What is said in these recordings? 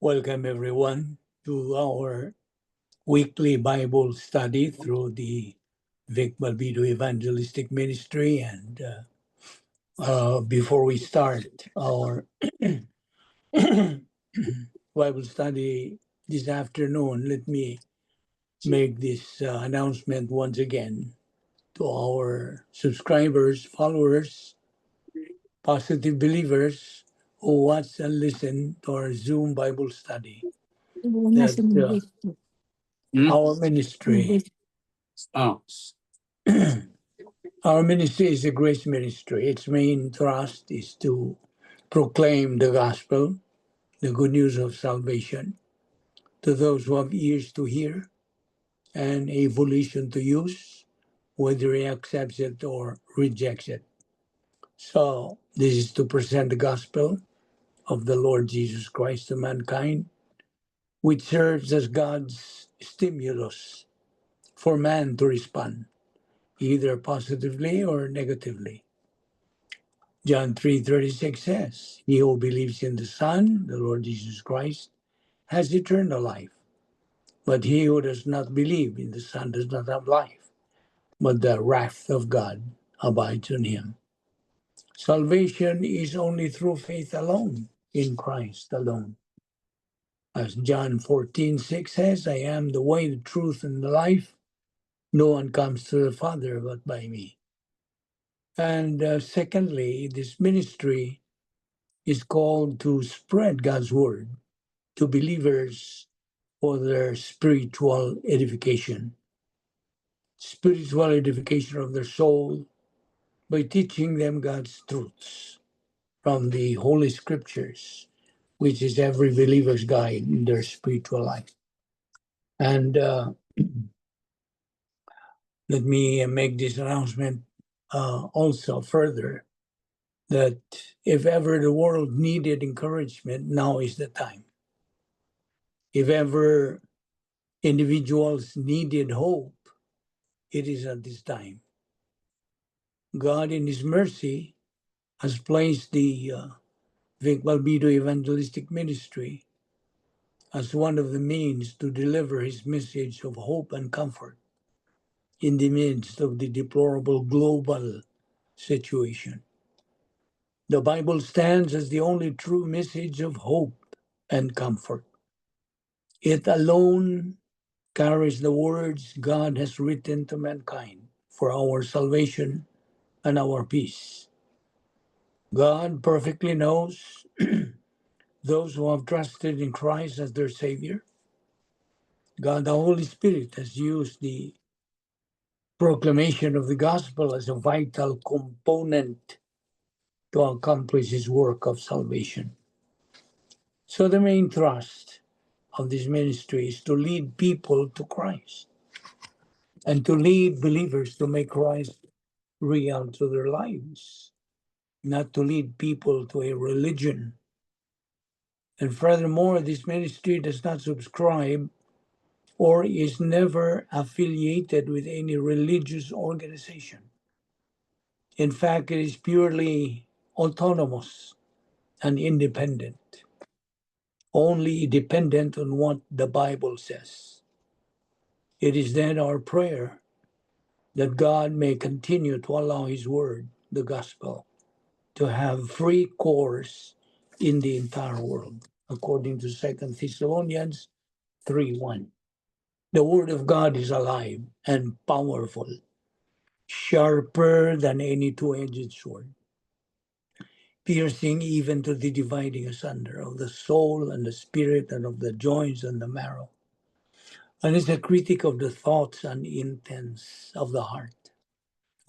Welcome, everyone, to our weekly Bible study through the Vic Balbido Evangelistic Ministry. And before we start our Bible study this afternoon, let me make this announcement once again to our subscribers, followers, positive believers who watch and listen to our Zoom Bible study. That our ministry, our ministry is a grace ministry. Its main thrust is to proclaim the gospel, the good news of salvation, to those who have ears to hear and a volition to use, whether he accepts it or rejects it. So this is to present the gospel of the Lord Jesus Christ to mankind, which serves as God's stimulus for man to respond, either positively or negatively. John 3:36 says, "He who believes in the Son, the Lord Jesus Christ, has eternal life. But he who does not believe in the Son does not have life, but the wrath of God abides on him." Salvation is only through faith alone, in Christ alone. As John 14:6 says, "I am the way, the truth, and the life. No one comes to the Father but by me." And secondly, this ministry is called to spread God's word to believers for their spiritual edification of their soul by teaching them God's truths from the Holy Scriptures, which is every believer's guide in their spiritual life. And let me make this announcement also further, that if ever the world needed encouragement, now is the time. If ever individuals needed hope, it is at this time. God, in His mercy, has placed the Vic Balbido Evangelistic Ministry as one of the means to deliver His message of hope and comfort in the midst of the deplorable global situation. The Bible stands as the only true message of hope and comfort. It alone carries the words God has written to mankind for our salvation and our peace. God perfectly knows those who have trusted in Christ as their Savior. God, the Holy Spirit, has used the proclamation of the gospel as a vital component to accomplish His work of salvation. So the main thrust of this ministry is to lead people to Christ and to lead believers to make Christ real to their lives, not to lead people to a religion. And furthermore, this ministry does not subscribe or is never affiliated with any religious organization. In fact, it is purely autonomous and independent, only dependent on what the Bible says. It is then our prayer that God may continue to allow His word, the gospel, to have free course in the entire world, according to 2 Thessalonians 3:1. The word of God is alive and powerful, sharper than any two-edged sword, piercing even to the dividing asunder of the soul and the spirit and of the joints and the marrow, and is a critic of the thoughts and intents of the heart.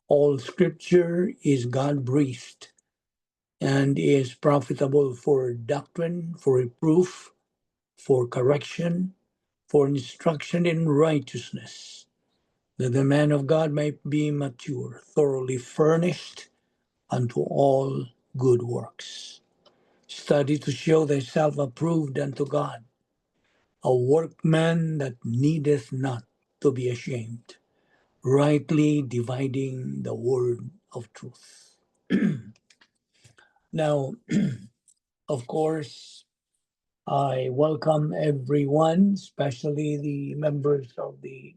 All scripture is God-breathed and is profitable for doctrine, for reproof, for correction, for instruction in righteousness, that the man of God might be mature, thoroughly furnished unto all good works. Study to show thyself approved unto God, a workman that needeth not to be ashamed, rightly dividing the word of truth. Now, of course, I welcome everyone, especially the members of the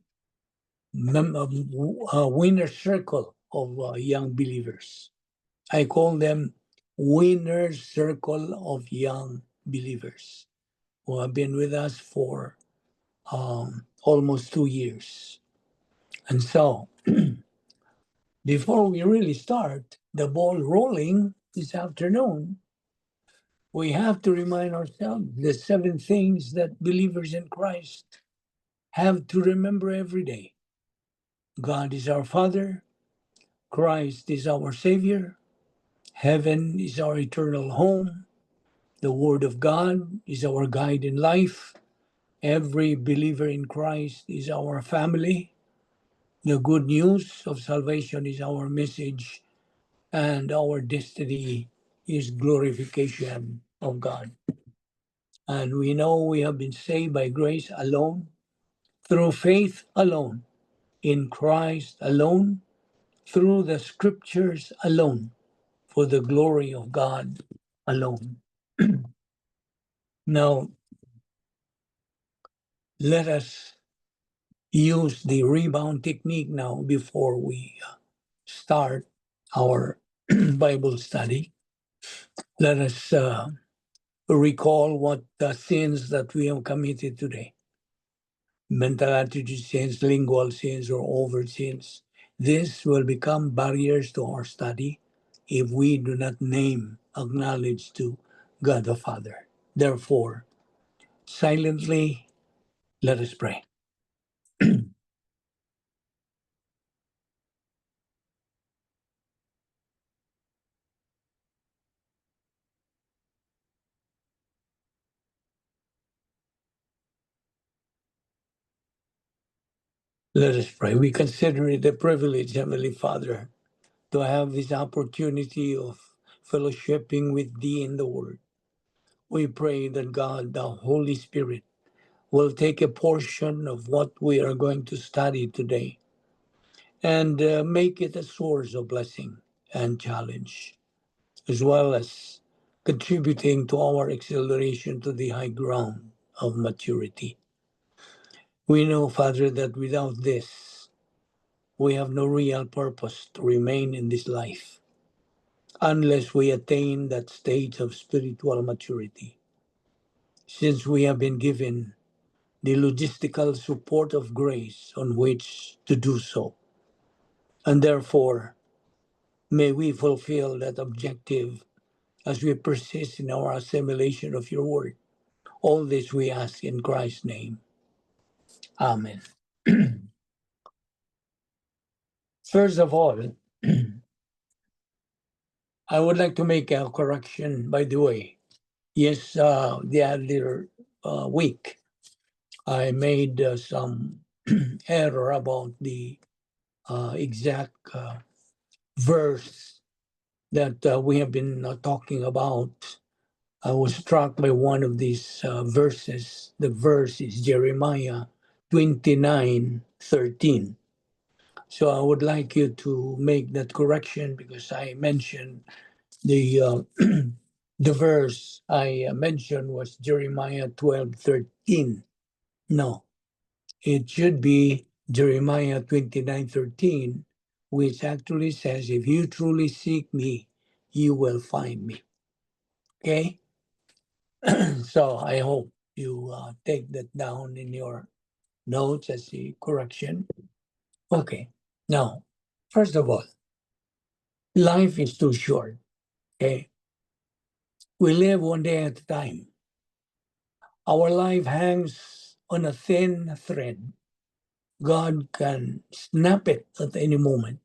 winner circle of young believers. I call them winner circle of young believers who have been with us for almost 2 years. And so, before we really start the ball rolling this afternoon, we have to remind ourselves the 7 things that believers in Christ have to remember every day. God is our Father, Christ is our Savior, heaven is our eternal home, the Word of God is our guide in life, every believer in Christ is our family, the good news of salvation is our message, and our destiny is glorification of God. And we know we have been saved by grace alone, through faith alone, in Christ alone, through the scriptures alone, for the glory of God alone. Now, let us use the rebound technique now before we start our Bible study. Let us recall what the sins that we have committed today. Mental attitude sins, lingual sins, or overt sins. This will become barriers to our study if we do not name, acknowledge to God the Father. Therefore, silently, let us pray. Let us pray. We consider it a privilege, Heavenly Father, to have this opportunity of fellowshipping with Thee in the Word. We pray that God, the Holy Spirit, will take a portion of what we are going to study today and make it a source of blessing and challenge, as well as contributing to our acceleration to the high ground of maturity. We know, Father, that without this, we have no real purpose to remain in this life unless we attain that stage of spiritual maturity. Since we have been given the logistical support of grace on which to do so, and therefore, may we fulfill that objective as we persist in our assimilation of your word. All this we ask in Christ's name. Amen. First of all, I would like to make a correction, by the way. Yes, the other week, I made some error about the exact verse that we have been talking about. I was struck by one of these verses. The verse is Jeremiah 29:13. So I would like you to make that correction because I mentioned the the verse I mentioned was Jeremiah 12:13. No, it should be Jeremiah 29:13, which actually says, if you truly seek me, you will find me. Okay? So I hope you take that down in your notes as a correction. Okay. Now, first of all, life is too short. Okay? We live one day at a time. Our life hangs on a thin thread. God can snap it at any moment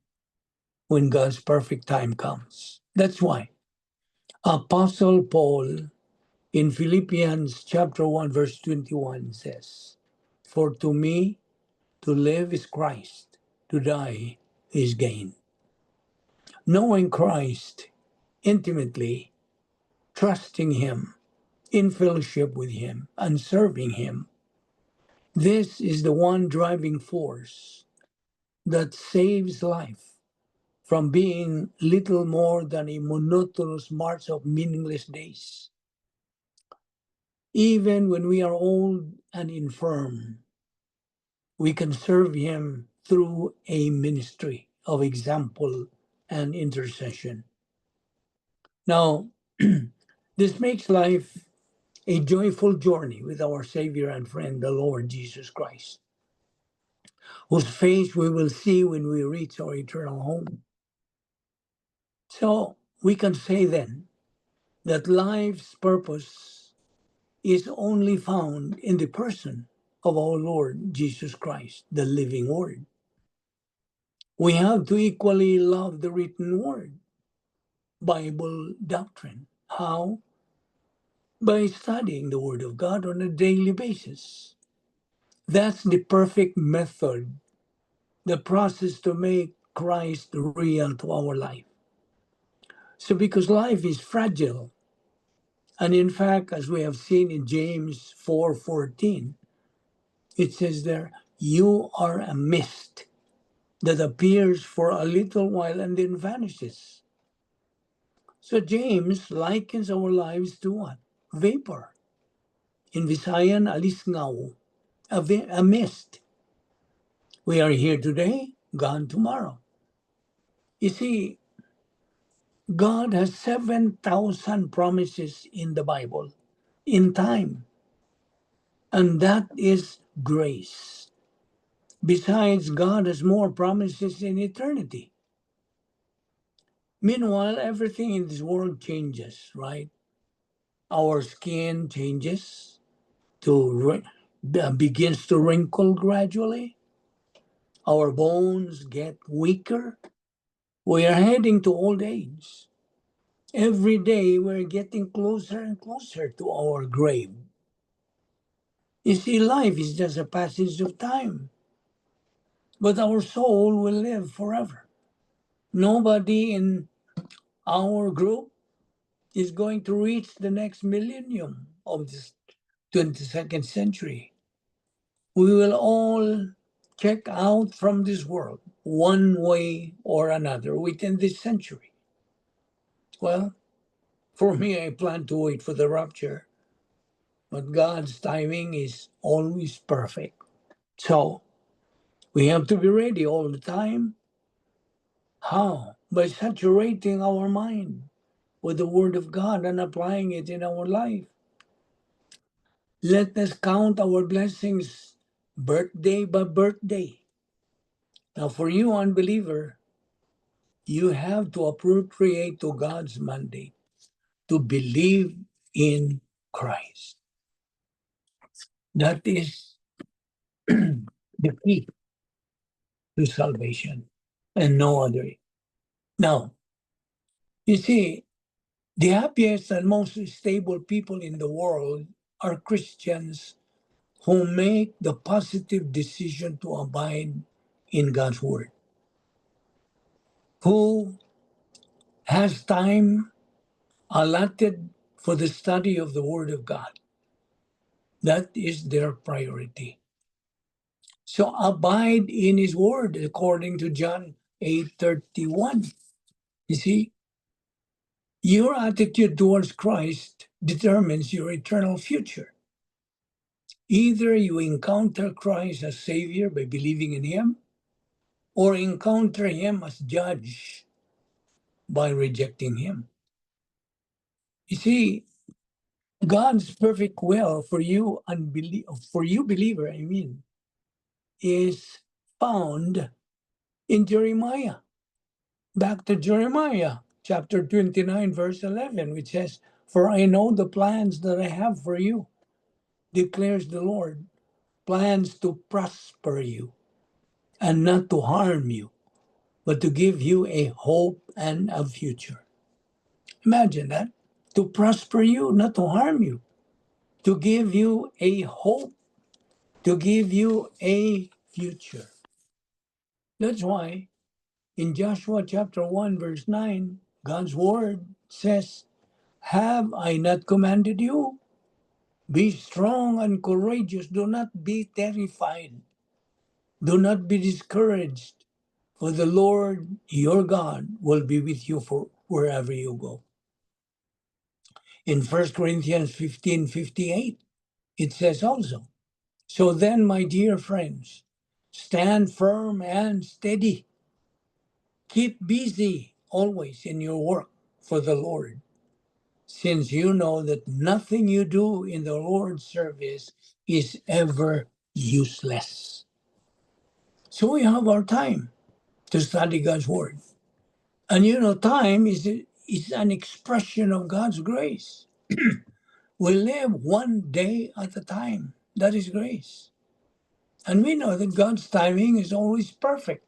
when God's perfect time comes. That's why Apostle Paul in Philippians chapter 1 verse 21 says, "For to me to live is Christ, to die is gain." Knowing Christ intimately, trusting Him, in fellowship with Him, and serving Him, this is the one driving force that saves life from being little more than a monotonous march of meaningless days. Even when we are old and infirm, we can serve Him through a ministry of example and intercession. Now, this makes life a joyful journey with our Savior and friend, the Lord Jesus Christ, whose face we will see when we reach our eternal home. So we can say then that life's purpose is only found in the person of our Lord Jesus Christ, the living Word. We have to equally love the written Word, Bible doctrine. How? By studying the Word of God on a daily basis. That's the perfect method, the process to make Christ real to our life. So because life is fragile, and in fact, as we have seen in James 4:14, it says there, you are a mist that appears for a little while and then vanishes. So James likens our lives to what? Vapor. In Visayan, alisngaw, a mist. We are here today, gone tomorrow. You see, God has 7,000 promises in the Bible, in time, and that is grace. Besides, God has more promises in eternity. Meanwhile, everything in this world changes, right? Our skin changes begins to wrinkle gradually. Our bones get weaker. We are heading to old age. Every day we're getting closer and closer to our grave. You see, life is just a passage of time, but our soul will live forever. Nobody in our group is going to reach the next millennium of this 22nd century. We will all check out from this world one way or another within this century. Well, for me, I plan to wait for the rapture, but God's timing is always perfect. So we have to be ready all the time. How? By saturating our mind with the Word of God and applying it in our life. Let us count our blessings birthday by birthday. Now, for you, unbeliever, you have to appropriate to God's mandate to believe in Christ. That is the key to salvation and no other. Now, you see, the happiest and most stable people in the world are Christians who make the positive decision to abide in God's Word, who has time allotted for the study of the Word of God. That is their priority. So abide in His Word, according to John 8:31. You see, your attitude towards Christ determines your eternal future. Either you encounter Christ as Savior by believing in Him, or encounter Him as Judge by rejecting Him. You see, God's perfect will for you, believer, is found in Jeremiah. Back to Jeremiah, chapter 29, verse 11, which says, for I know the plans that I have for you, declares the Lord, plans to prosper you and not to harm you, but to give you a hope and a future. Imagine that. To prosper you, not to harm you, to give you a hope, to give you a future. That's why in Joshua chapter 1, verse 9, God's word says, have I not commanded you? Be strong and courageous. Do not be terrified. Do not be discouraged, For the Lord your God will be with you for wherever you go. In 1 Corinthians 15:58, it says also, so then, my dear friends, stand firm and steady. Keep busy always in your work for the Lord, since you know that nothing you do in the Lord's service is ever useless. So we have our time to study God's Word. And time is an expression of God's grace. We live one day at a time. That is grace. And we know that God's timing is always perfect.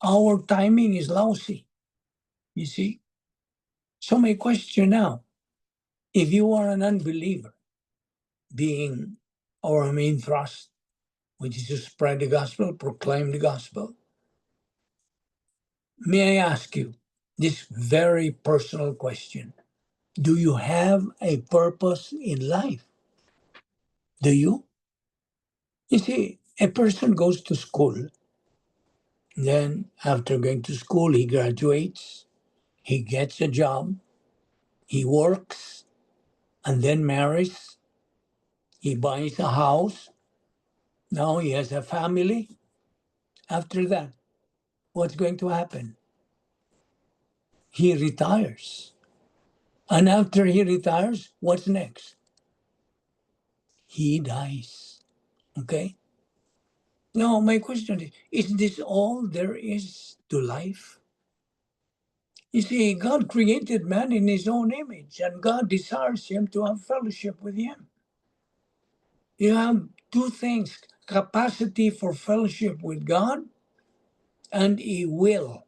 Our timing is lousy, you see. So my question now, if you are an unbeliever, being our main thrust, which is to spread the gospel, proclaim the gospel, may I ask you this very personal question. Do you have a purpose in life? Do you? You see, a person goes to school, then after going to school, he graduates, he gets a job, he works, and then marries, he buys a house, now he has a family. After that, what's going to happen? He retires. And after he retires, what's next? He dies. Okay? Now, my question is this all there is to life? You see, God created man in his own image, and God desires him to have fellowship with him. You have two things, capacity for fellowship with God and a will,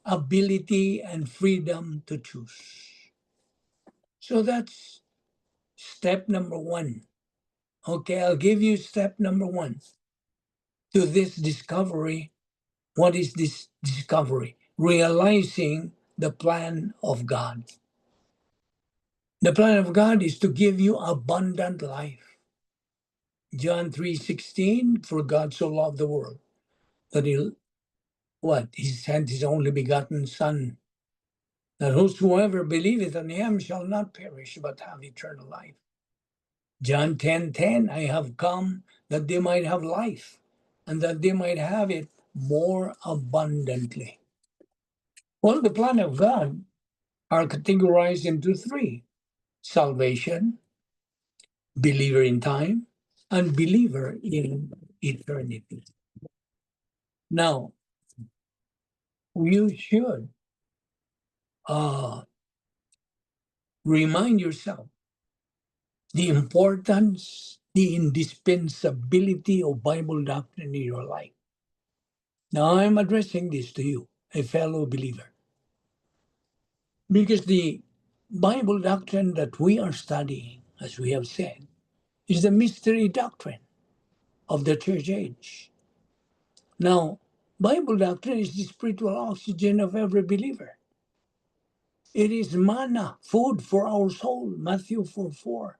ability and freedom to choose. So that's step number one. Okay, I'll give you step number one to this discovery. What is this discovery? Realizing the plan of God. The plan of God is to give you abundant life. John 3:16, for God so loved the world that he sent his only begotten Son, that whosoever believeth on him shall not perish but have eternal life. John 10:10, I have come that they might have life, and that they might have it more abundantly. Well, the plan of God are categorized into three: salvation, believer in time, and believer in eternity. Now, you should remind yourself the importance, the indispensability of Bible doctrine in your life. Now, I'm addressing this to you, a fellow believer, because the Bible doctrine that we are studying, as we have said, is the mystery doctrine of the church age. Now, Bible doctrine is the spiritual oxygen of every believer. It is manna, food for our soul, Matthew 4:4.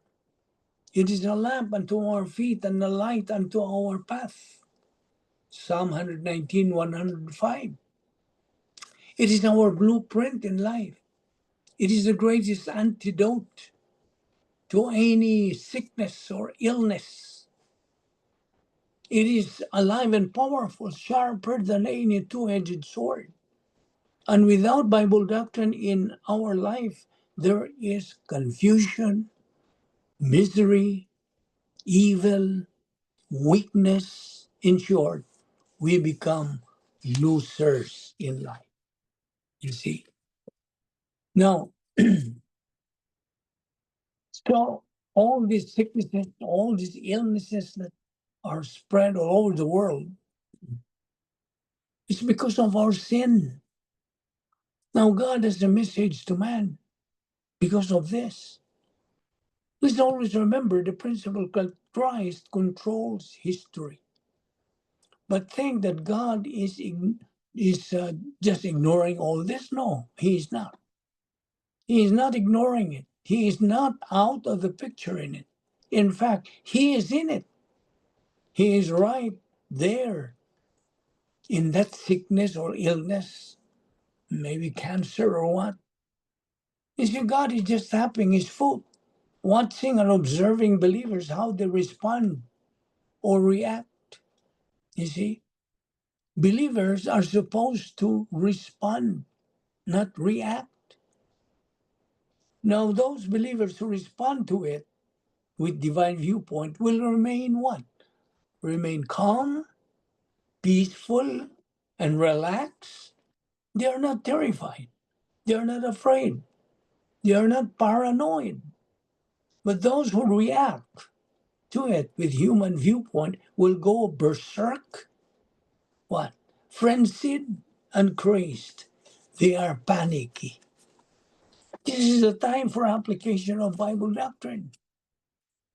It is a lamp unto our feet and a light unto our path, Psalm 119:105. It is our blueprint in life. It is the greatest antidote to any sickness or illness. It is alive and powerful, sharper than any two-edged sword. And without Bible doctrine in our life, there is confusion, misery, evil, weakness. In short, we become losers in life. You see? Now, so all these sicknesses, all these illnesses that are spread all over the world, it's because of our sin. Now, God has a message to man because of this. Let's always remember the principle that Christ controls history. But think that God is just ignoring all this? No, he is not. He is not ignoring it. He is not out of the picture in it. In fact, he is in it. He is right there in that sickness or illness, maybe cancer or what. You see, God is just tapping his foot, watching and observing believers, how they respond or react. You see, believers are supposed to respond, not react. Now, those believers who respond to it with divine viewpoint will remain what? Remain calm, peaceful, and relaxed. They are not terrified. They are not afraid. They are not paranoid. But those who react to it with human viewpoint will go berserk, what? Frenzied and crazed. They are panicky. This is the time for application of Bible doctrine.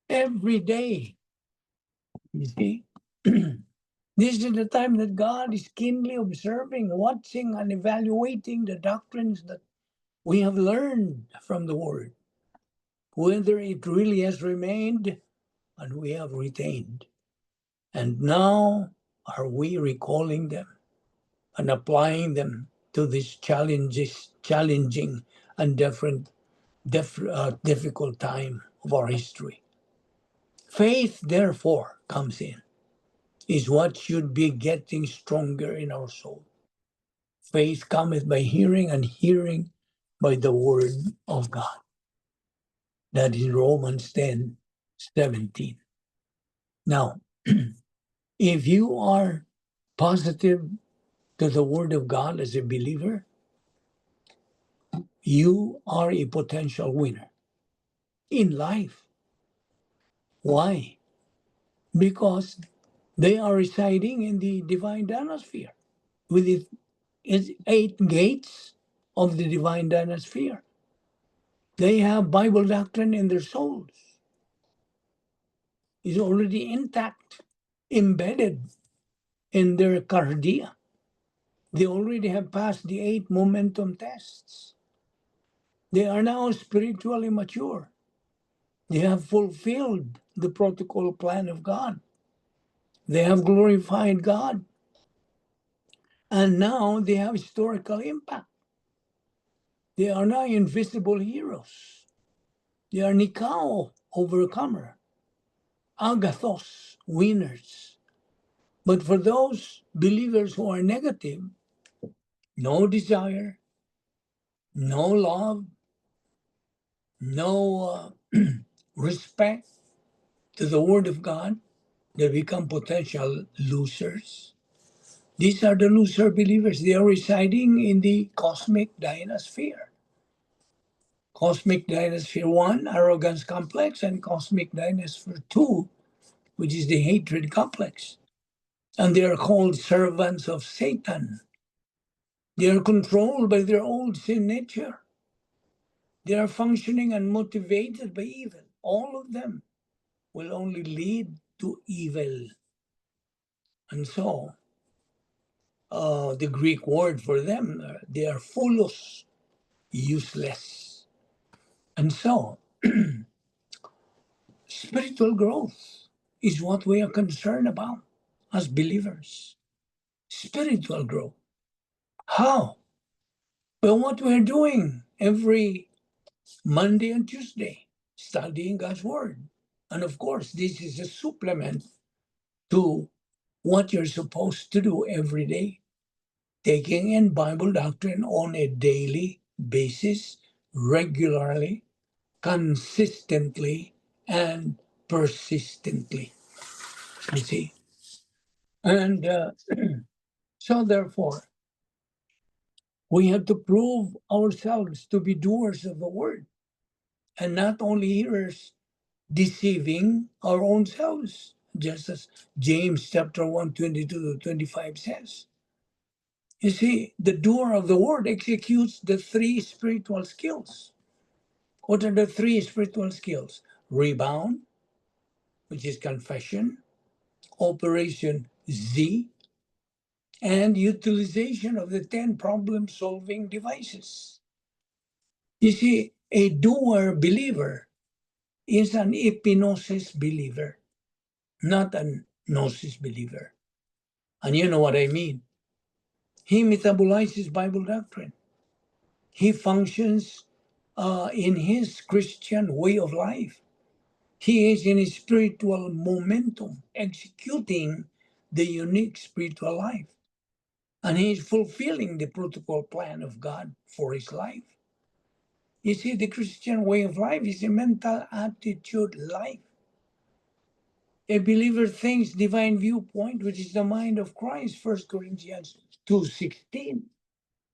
Every day, you see. This is the time that God is keenly observing, watching, and evaluating the doctrines that we have learned from the Word, whether it really has remained and we have retained. And now are we recalling them and applying them to this challenging and difficult time of our history. Faith, therefore, comes in, is what should be getting stronger in our soul. Faith cometh by hearing, and hearing by the word of God. That is Romans 10:17. Now, if you are positive to the word of God as a believer, you are a potential winner in life. Why? Because they are residing in the divine dynasphere with its 8 gates of the divine dynasphere. They have Bible doctrine in their souls. It's already intact, embedded in their cardia. They already have passed the 8 momentum tests. They are now spiritually mature. They have fulfilled the protocol plan of God. They have glorified God. And now they have historical impact. They are now invisible heroes. They are Nikao, overcomer, Agathos, winners. But for those believers who are negative, no desire, no love, no respect to the Word of God, they become potential losers. These are the loser believers. They are residing in the cosmic dynasphere. Cosmic dynasphere 1, arrogance complex, and cosmic dynasphere 2, which is the hatred complex. And they are called servants of Satan. They are controlled by their old sin nature. They are functioning and motivated by evil. All of them will only lead to evil. And so, the Greek word for them, they are foolos, useless. And so, spiritual growth is what we are concerned about as believers. Spiritual growth. How? Well, what we're doing every Monday and Tuesday, studying God's Word. And of course, this is a supplement to what you're supposed to do every day, taking in Bible doctrine on a daily basis, regularly, consistently, and persistently. You see? And so, therefore, we have to prove ourselves to be doers of the word and not only hearers, deceiving our own selves, just as James chapter 1, 22 to 25 says. You see, the doer of the word executes the 3 spiritual skills. What are the 3 spiritual skills? Rebound, which is confession, Operation Z, and utilization of the 10 problem-solving devices. You see, a doer believer is an epignosis believer, not a gnosis believer. And you know what I mean. He metabolizes Bible doctrine. He functions in his Christian way of life. He is in his spiritual momentum, executing the unique spiritual life. And he is fulfilling the protocol plan of God for his life. You see, the Christian way of life is a mental attitude life. A believer thinks divine viewpoint, which is the mind of Christ, 1 Corinthians 2:16.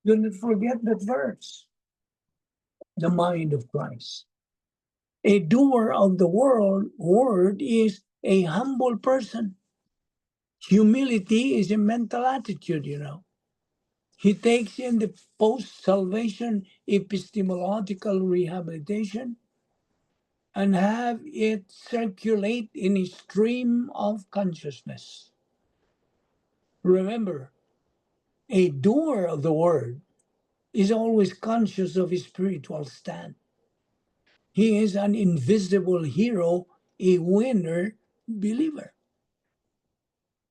Do not forget that verse. The mind of Christ. A doer of the word is a humble person. Humility is a mental attitude, you know. He takes in the post-salvation epistemological rehabilitation and have it circulate in a stream of consciousness. Remember, a doer of the word is always conscious of his spiritual stand. He is an invisible hero, a winner believer.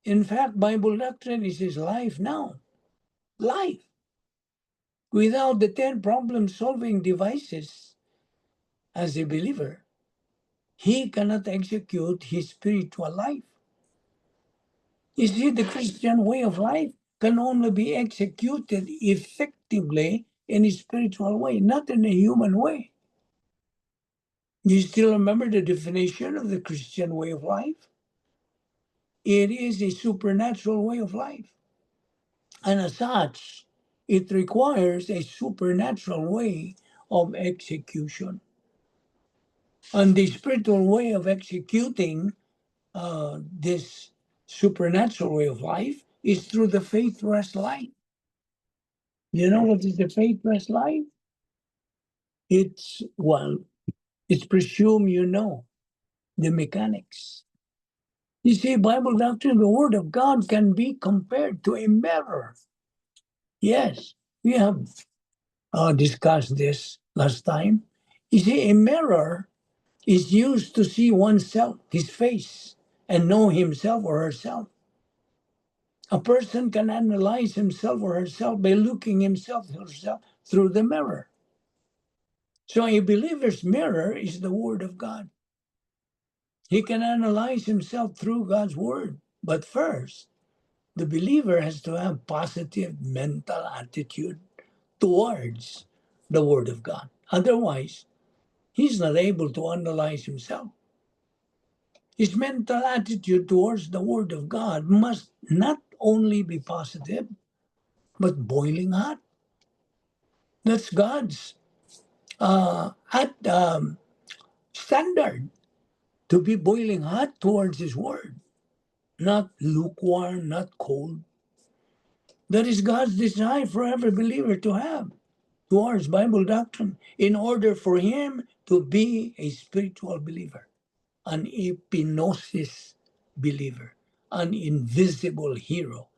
In fact, Bible doctrine is his life now. Life. Without the 10 problem-solving devices as a believer, he cannot execute his spiritual life. You see, the Christian way of life can only be executed effectively in a spiritual way, not in a human way. You still remember the definition of the Christian way of life? It is a supernatural way of life. And as such, it requires a supernatural way of execution. And the spiritual way of executing this supernatural way of life is through the faith-rest life. You know what is the faith-rest life? It's presumed you know the mechanics. You see, Bible doctrine, the Word of God can be compared to a mirror. Yes, we have discussed this last time. You see, a mirror is used to see oneself, his face, and know himself or herself. A person can analyze himself or herself by looking himself or herself through the mirror. So a believer's mirror is the Word of God. He can analyze himself through God's Word. But first, the believer has to have positive mental attitude towards the Word of God. Otherwise, he's not able to analyze himself. His mental attitude towards the Word of God must not only be positive, but boiling hot. That's God's standard, to be boiling hot towards His Word, not lukewarm, not cold. That is God's desire for every believer to have towards Bible doctrine in order for him to be a spiritual believer, an epinosis believer, an invisible hero,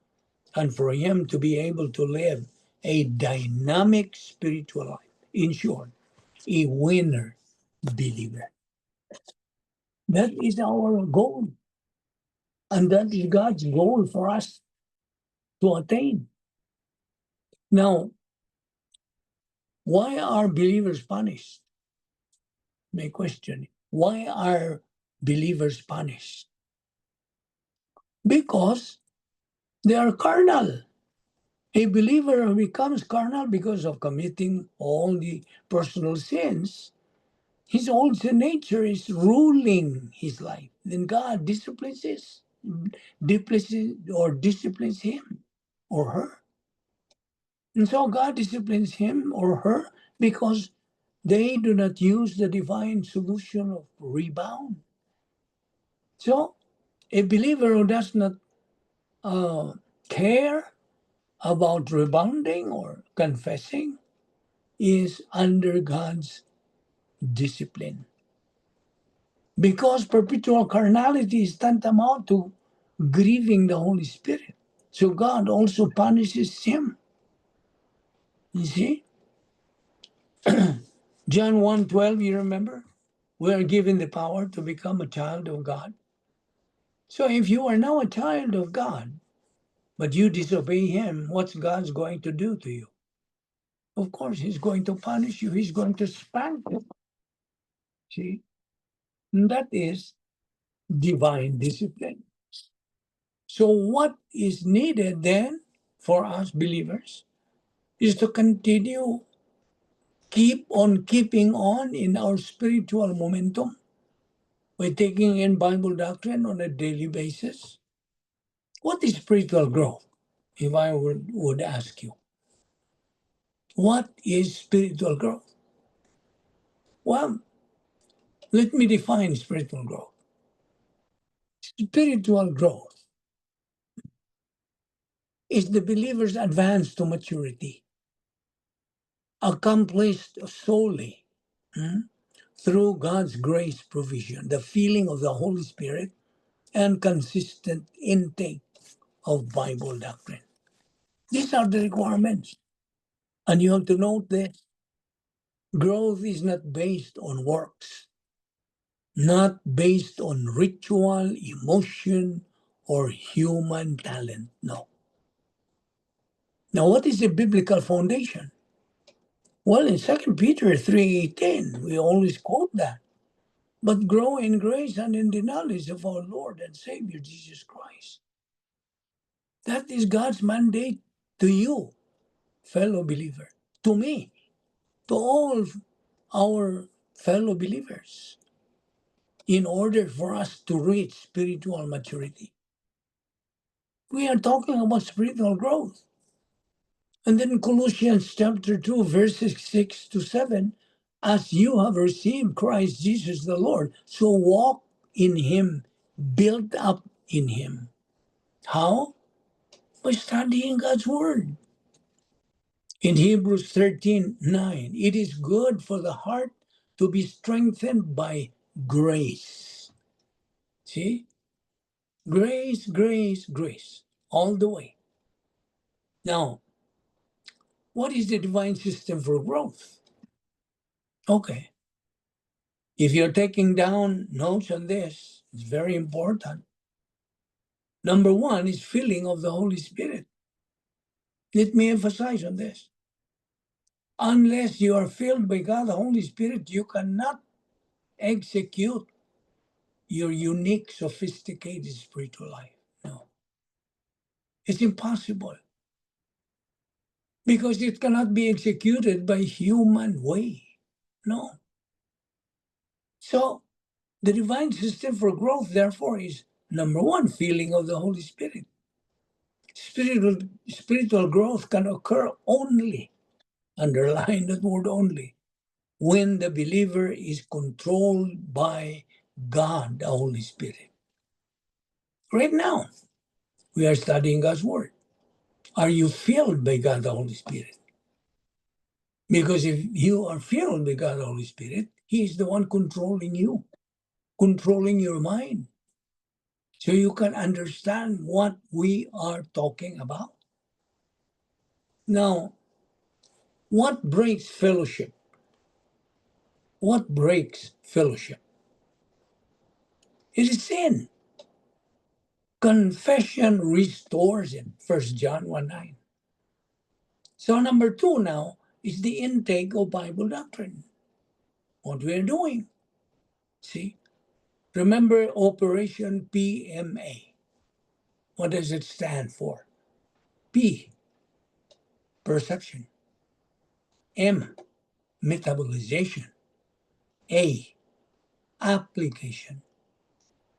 and for him to be able to live a dynamic spiritual life. In short, a winner believer. That is our goal. And that is God's goal for us to attain. Now, why are believers punished? My question, why are believers punished? Because they are carnal. A believer who becomes carnal because of committing all the personal sins, his old sin nature is ruling his life. Then God disciplines him or her. And so God disciplines him or her because they do not use the divine solution of rebound. So a believer who does not care about rebounding or confessing is under God's discipline. Because perpetual carnality is tantamount to grieving the Holy Spirit. So God also punishes him. You see? John 1:12, you remember? We are given the power to become a child of God. So if you are now a child of God, but you disobey him, what's God's going to do to you? Of course, he's going to punish you. He's going to spank you. See? And that is divine discipline. So what is needed then for us believers is to continue, keep on keeping on in our spiritual momentum by taking in Bible doctrine on a daily basis. What is spiritual growth? If I would ask you, what is spiritual growth? Well, let me define spiritual growth. Spiritual growth is the believer's advance to maturity, accomplished solely through God's grace provision, the filling of the Holy Spirit, and consistent intake of Bible doctrine. These are the requirements. And you have to note that growth is not based on works, not based on ritual, emotion, or human talent. No. Now, what is the biblical foundation? Well, in 2 Peter 3:18, we always quote that. But grow in grace and in the knowledge of our Lord and Savior Jesus Christ. That is God's mandate to you, fellow believer, to me, to all our fellow believers, in order for us to reach spiritual maturity. We are talking about spiritual growth. And then Colossians chapter 2, verses 6 to 7, as you have received Christ Jesus the Lord, so walk in him, built up in him. How? By studying God's word. In Hebrews 13:9, it is good for the heart to be strengthened by grace. See? Grace, grace, grace, all the way. Now, what is the divine system for growth? Okay. If you're taking down notes on this, it's very important. Number one is filling of the Holy Spirit. Let me emphasize on this. Unless you are filled by God, the Holy Spirit, you cannot execute your unique, sophisticated spiritual life. No. It's impossible. Because it cannot be executed by human way. No. So, the divine system for growth, therefore, is number one, filling of the Holy Spirit. Spiritual growth can occur only, underline that word only, when the believer is controlled by God, the Holy Spirit. Right now, we are studying God's Word. Are you filled by God, the Holy Spirit? Because if you are filled by God, the Holy Spirit, He is the one controlling you, controlling your mind. So you can understand what we are talking about. Now, what breaks fellowship? What breaks fellowship? It is sin. Confession restores it. 1 John 1:9. So number two now is the intake of Bible doctrine. What we are doing. See? Remember Operation PMA. What does it stand for? P, perception. M, metabolization. A, application.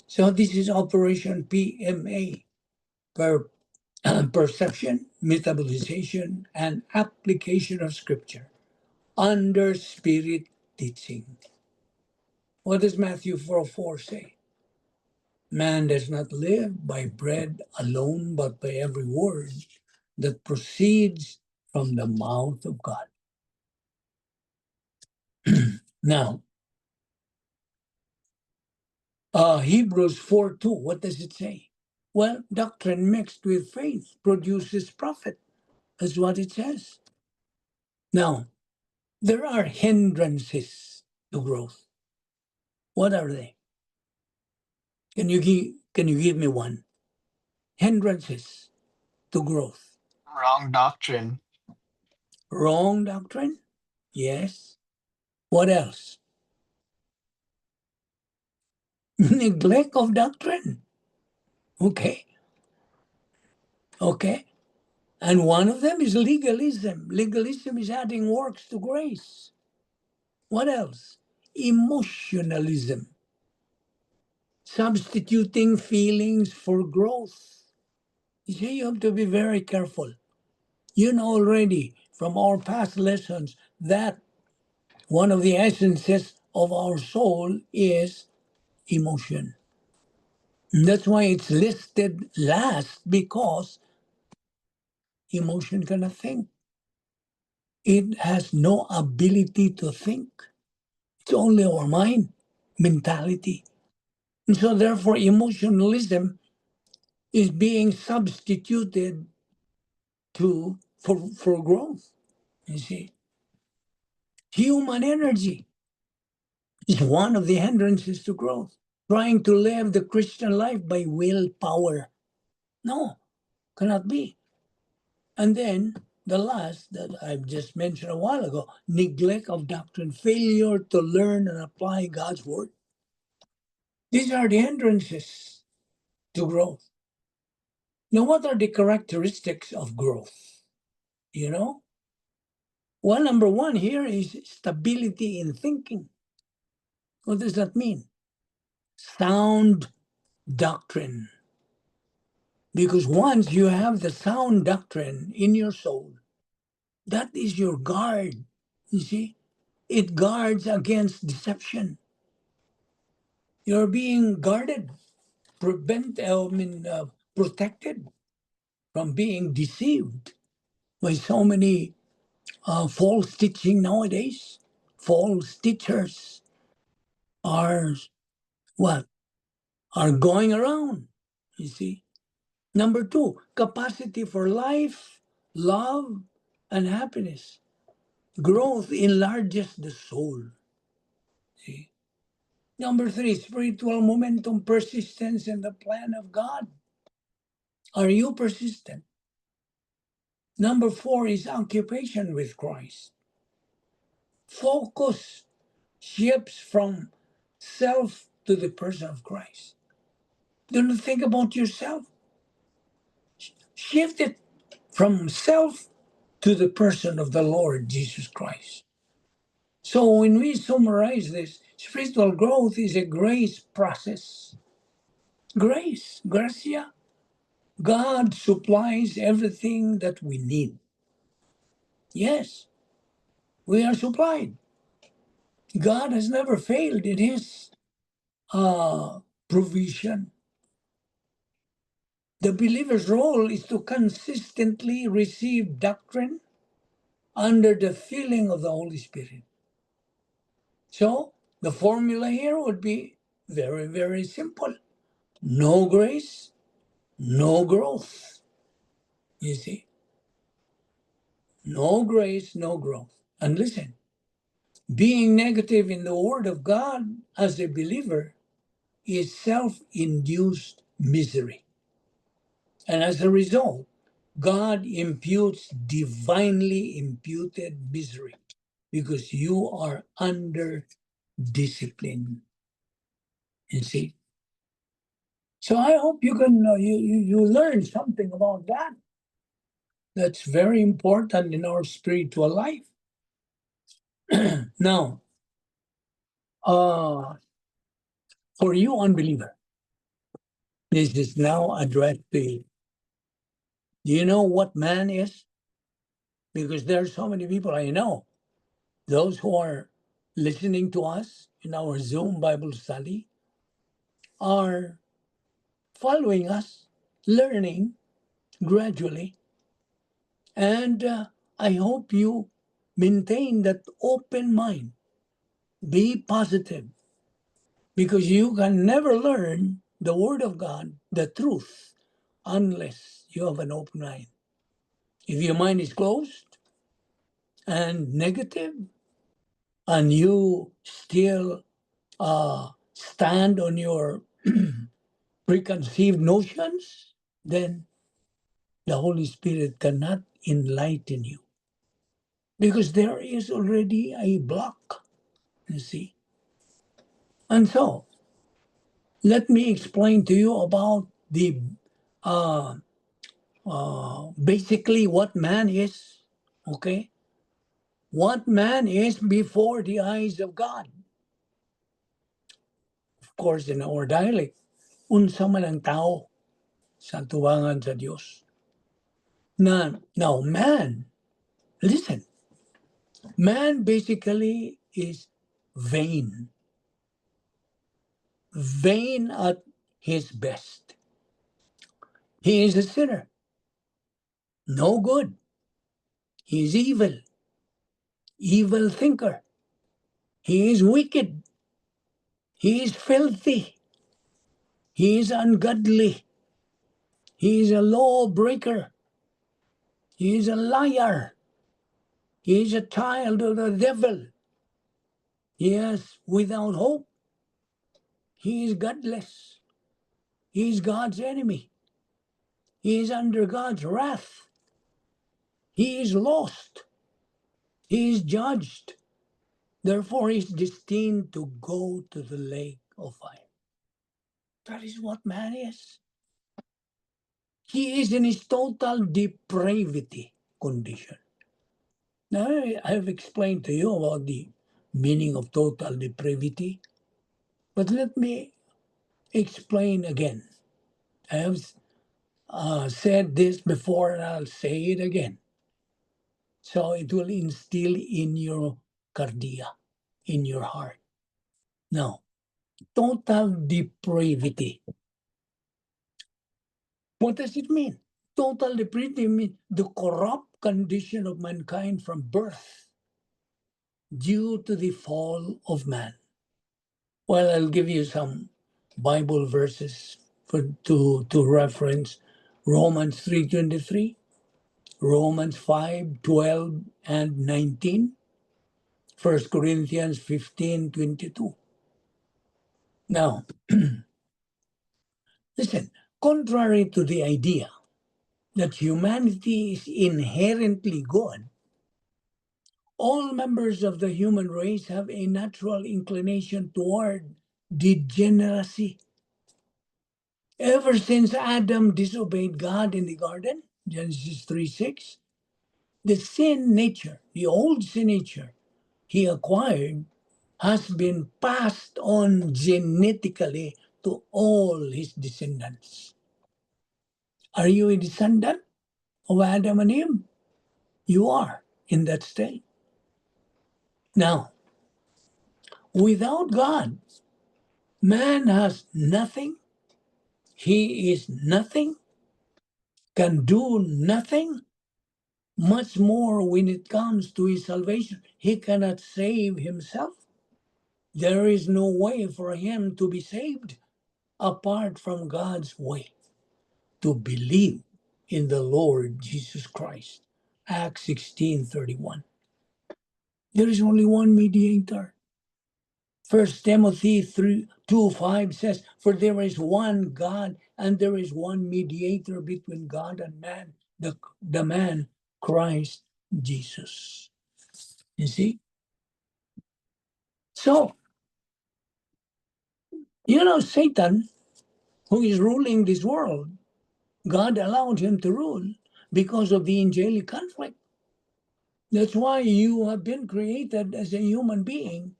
So this is Operation PMA. Perception, metabolization, and application of Scripture under Spirit teaching. What does Matthew 4:4 say? Man does not live by bread alone, but by every word that proceeds from the mouth of God. Now, Hebrews 4:2, what does it say? Well, doctrine mixed with faith produces profit. That's what it says. Now, there are hindrances to growth. What are they? Can you give me one? Hindrances to growth? Wrong doctrine. Wrong doctrine? Yes. What else? Neglect of doctrine. Okay. And one of them is legalism. Legalism is adding works to grace. What else? Emotionalism. Substituting feelings for growth. You see, you have to be very careful. You know already from our past lessons that one of the essences of our soul is emotion. And that's why it's listed last, because emotion cannot think. It has no ability to think. It's only our mind, mentality. And so therefore emotionalism is being substituted for growth. You see, human energy is one of the hindrances to growth. Trying to live the Christian life by willpower. No, cannot be. And then the last that I've just mentioned a while ago, neglect of doctrine, failure to learn and apply God's word. These are the hindrances to growth. Now, what are the characteristics of growth? You know? Well, number one here is stability in thinking. What does that mean? Sound doctrine. Because once you have the sound doctrine in your soul, that is your guard. You see, it guards against deception. You're being guarded, protected from being deceived by so many false teaching nowadays. False teachers are what? Are going around, you see. Number two, capacity for life, love, and happiness. Growth enlarges the soul. See? Number three, spiritual momentum, persistence in the plan of God. Are you persistent? Number four is occupation with Christ. Focus shifts from self to the person of Christ. Don't think about yourself. Shift it from self to the person of the Lord Jesus Christ. So when we summarize this, spiritual growth is a grace process. Grace, gracia. God supplies everything that we need. Yes, we are supplied. God has never failed in his provision. The believer's role is to consistently receive doctrine under the filling of the Holy Spirit. So the formula here would be very, very simple. No grace, no growth. You see? No grace, no growth. And listen, being negative in the Word of God as a believer is self-induced misery. And as a result, God imputes divinely imputed misery because you are under discipline. You see? So I hope you can you learn something about that. That's very important in our spiritual life. Now, for you unbeliever, this is now addressed to you. Do you know what man is? Because there are so many people I know. Those who are listening to us in our Zoom Bible study are following us, learning gradually. And I hope you maintain that open mind. Be positive, because you can never learn the Word of God, the truth, unless you have an open mind. If your mind is closed and negative, and you still stand on your preconceived notions, then the Holy Spirit cannot enlighten you. Because there is already a block, you see. And so, let me explain to you about the basically what man is, okay? What man is before the eyes of God. Of course, in our dialect, unsa man ang tao sa tuwangan sa Diyos. Now, man, listen, man basically is vain. Vain at his best. He is a sinner. No good. He is evil. Evil thinker. He is wicked. He is filthy. He is ungodly. He is a lawbreaker. He is a liar. He is a child of the devil. Yes, without hope. He is godless. He is God's enemy. He is under God's wrath. He is lost. He is judged. Therefore, he is destined to go to the lake of fire. That is what man is. He is in his total depravity condition. Now, I have explained to you about the meaning of total depravity, but let me explain again. I have said this before and I'll say it again. So it will instill in your cardia, in your heart. Now, total depravity. What does it mean? Total depravity means the corrupt condition of mankind from birth due to the fall of man. Well, I'll give you some Bible verses to reference Romans 3:23, Romans 5:12 and 19, 1 Corinthians 15:22. Now, listen, contrary to the idea that humanity is inherently good, all members of the human race have a natural inclination toward degeneracy. Ever since Adam disobeyed God in the garden, Genesis 3:6, the sin nature, the old sin nature he acquired has been passed on genetically to all his descendants. Are you a descendant of Adam and Eve? You are in that state. Now, without God, man has nothing, he is nothing, can do nothing, much more when it comes to his salvation. He cannot save himself. There is no way for him to be saved apart from God's way, to believe in the Lord Jesus Christ. Acts 16:31. There is only one mediator. 1 Timothy 2:5 says, "For there is one God and there is one mediator between God and man, the man Christ Jesus." You see? So, Satan, who is ruling this world, God allowed him to rule because of the angelic conflict. That's why you have been created as a human being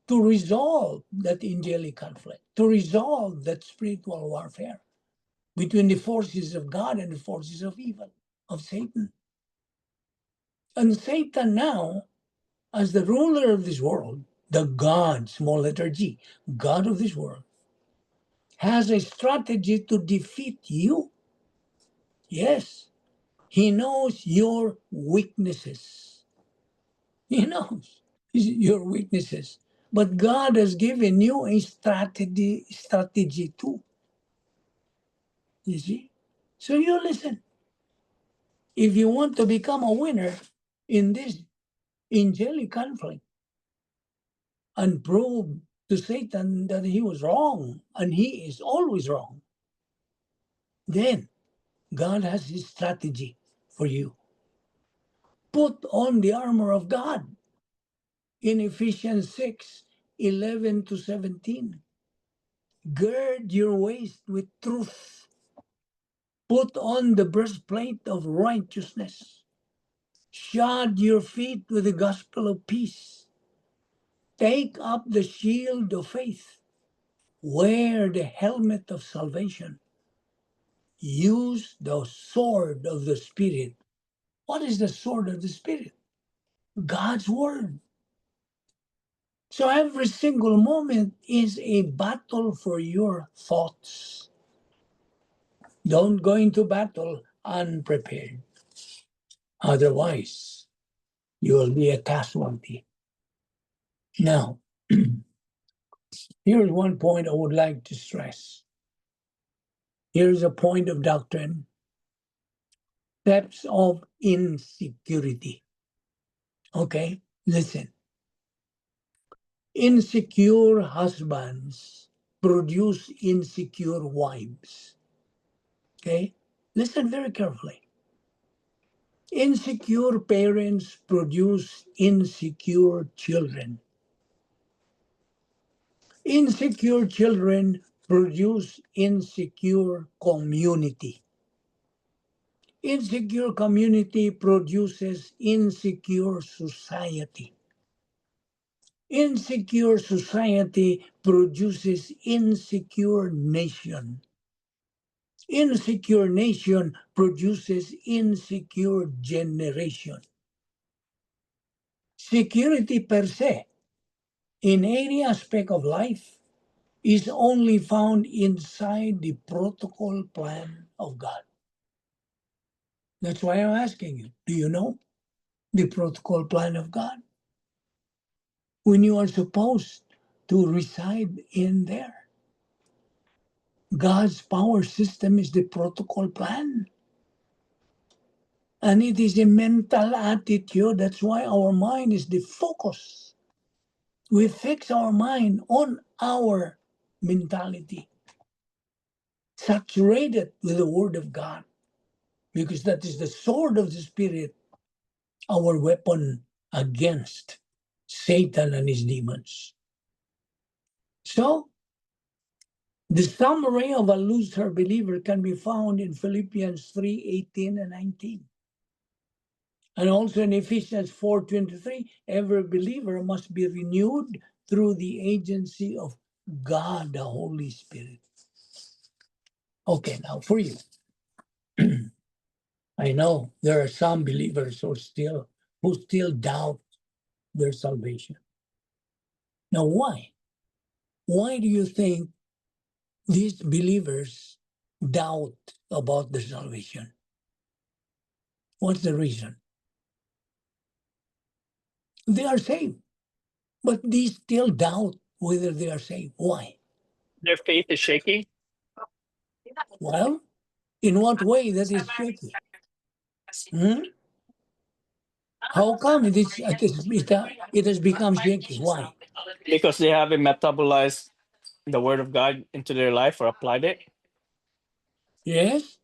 to resolve that angelic conflict, to resolve that spiritual warfare between the forces of God and the forces of evil, of Satan. And Satan now, as the ruler of this world, the God, small letter G, God of this world, has a strategy to defeat you. Yes, he knows your weaknesses. He knows your weaknesses. But God has given you a strategy too. You see? So you listen. If you want to become a winner in this angelic conflict and prove to Satan that he was wrong and he is always wrong, then God has his strategy for you. Put on the armor of God in Ephesians 6:11-17. Gird your waist with truth. Put on the breastplate of righteousness. Shod your feet with the gospel of peace. Take up the shield of faith. Wear the helmet of salvation. Use the sword of the Spirit. What is the sword of the Spirit? God's word. So every single moment is a battle for your thoughts. Don't go into battle unprepared. Otherwise, you will be a casualty. Now, here's one point I would like to stress. Here's a point of doctrine. Steps of insecurity. Okay, listen. Insecure husbands produce insecure wives. Okay, listen very carefully. Insecure parents produce insecure children. Insecure children produce insecure community. Insecure community produces insecure society. Insecure society produces insecure nation. Insecure nation produces insecure generation. Security per se, in any aspect of life, is only found inside the protocol plan of God. That's why I'm asking you, do you know the protocol plan of God? When you are supposed to reside in there. God's power system is the protocol plan. And it is a mental attitude. That's why our mind is the focus. We fix our mind on our mentality, saturated with the Word of God, because that is the sword of the Spirit, our weapon against Satan and his demons. So, the summary of a loser believer can be found in Philippians 3:18 and 19. And also in Ephesians 4:23, every believer must be renewed through the agency of God, the Holy Spirit. Okay, now for you. I know there are some believers who still doubt their salvation. Now, why? Why do you think these believers doubt about their salvation? What's the reason? They are saved, but they still doubt whether they are saved. Why? Their faith is shaky. Well, in what way that is shaky? How come it has become shaky? Why? Because they haven't metabolized the word of God into their life or applied it. Yes,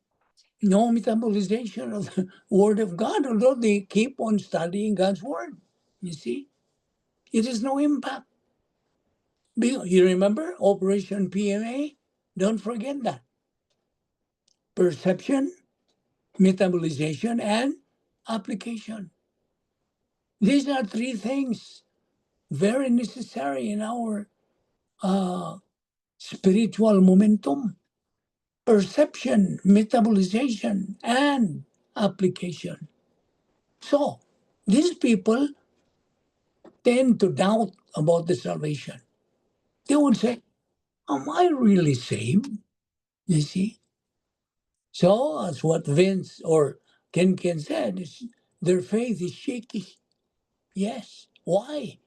no metabolization of the Word of God, although they keep on studying God's Word. You see, it has no impact. You remember Operation PMA? Don't forget that. Perception, metabolization, and application. These are three things very necessary in our spiritual momentum. Perception, metabolization, and application. So, these people tend to doubt about the salvation. They would say, am I really saved? You see? So, that's what Vince or Ken said, is their faith is shaky. Yes. Why?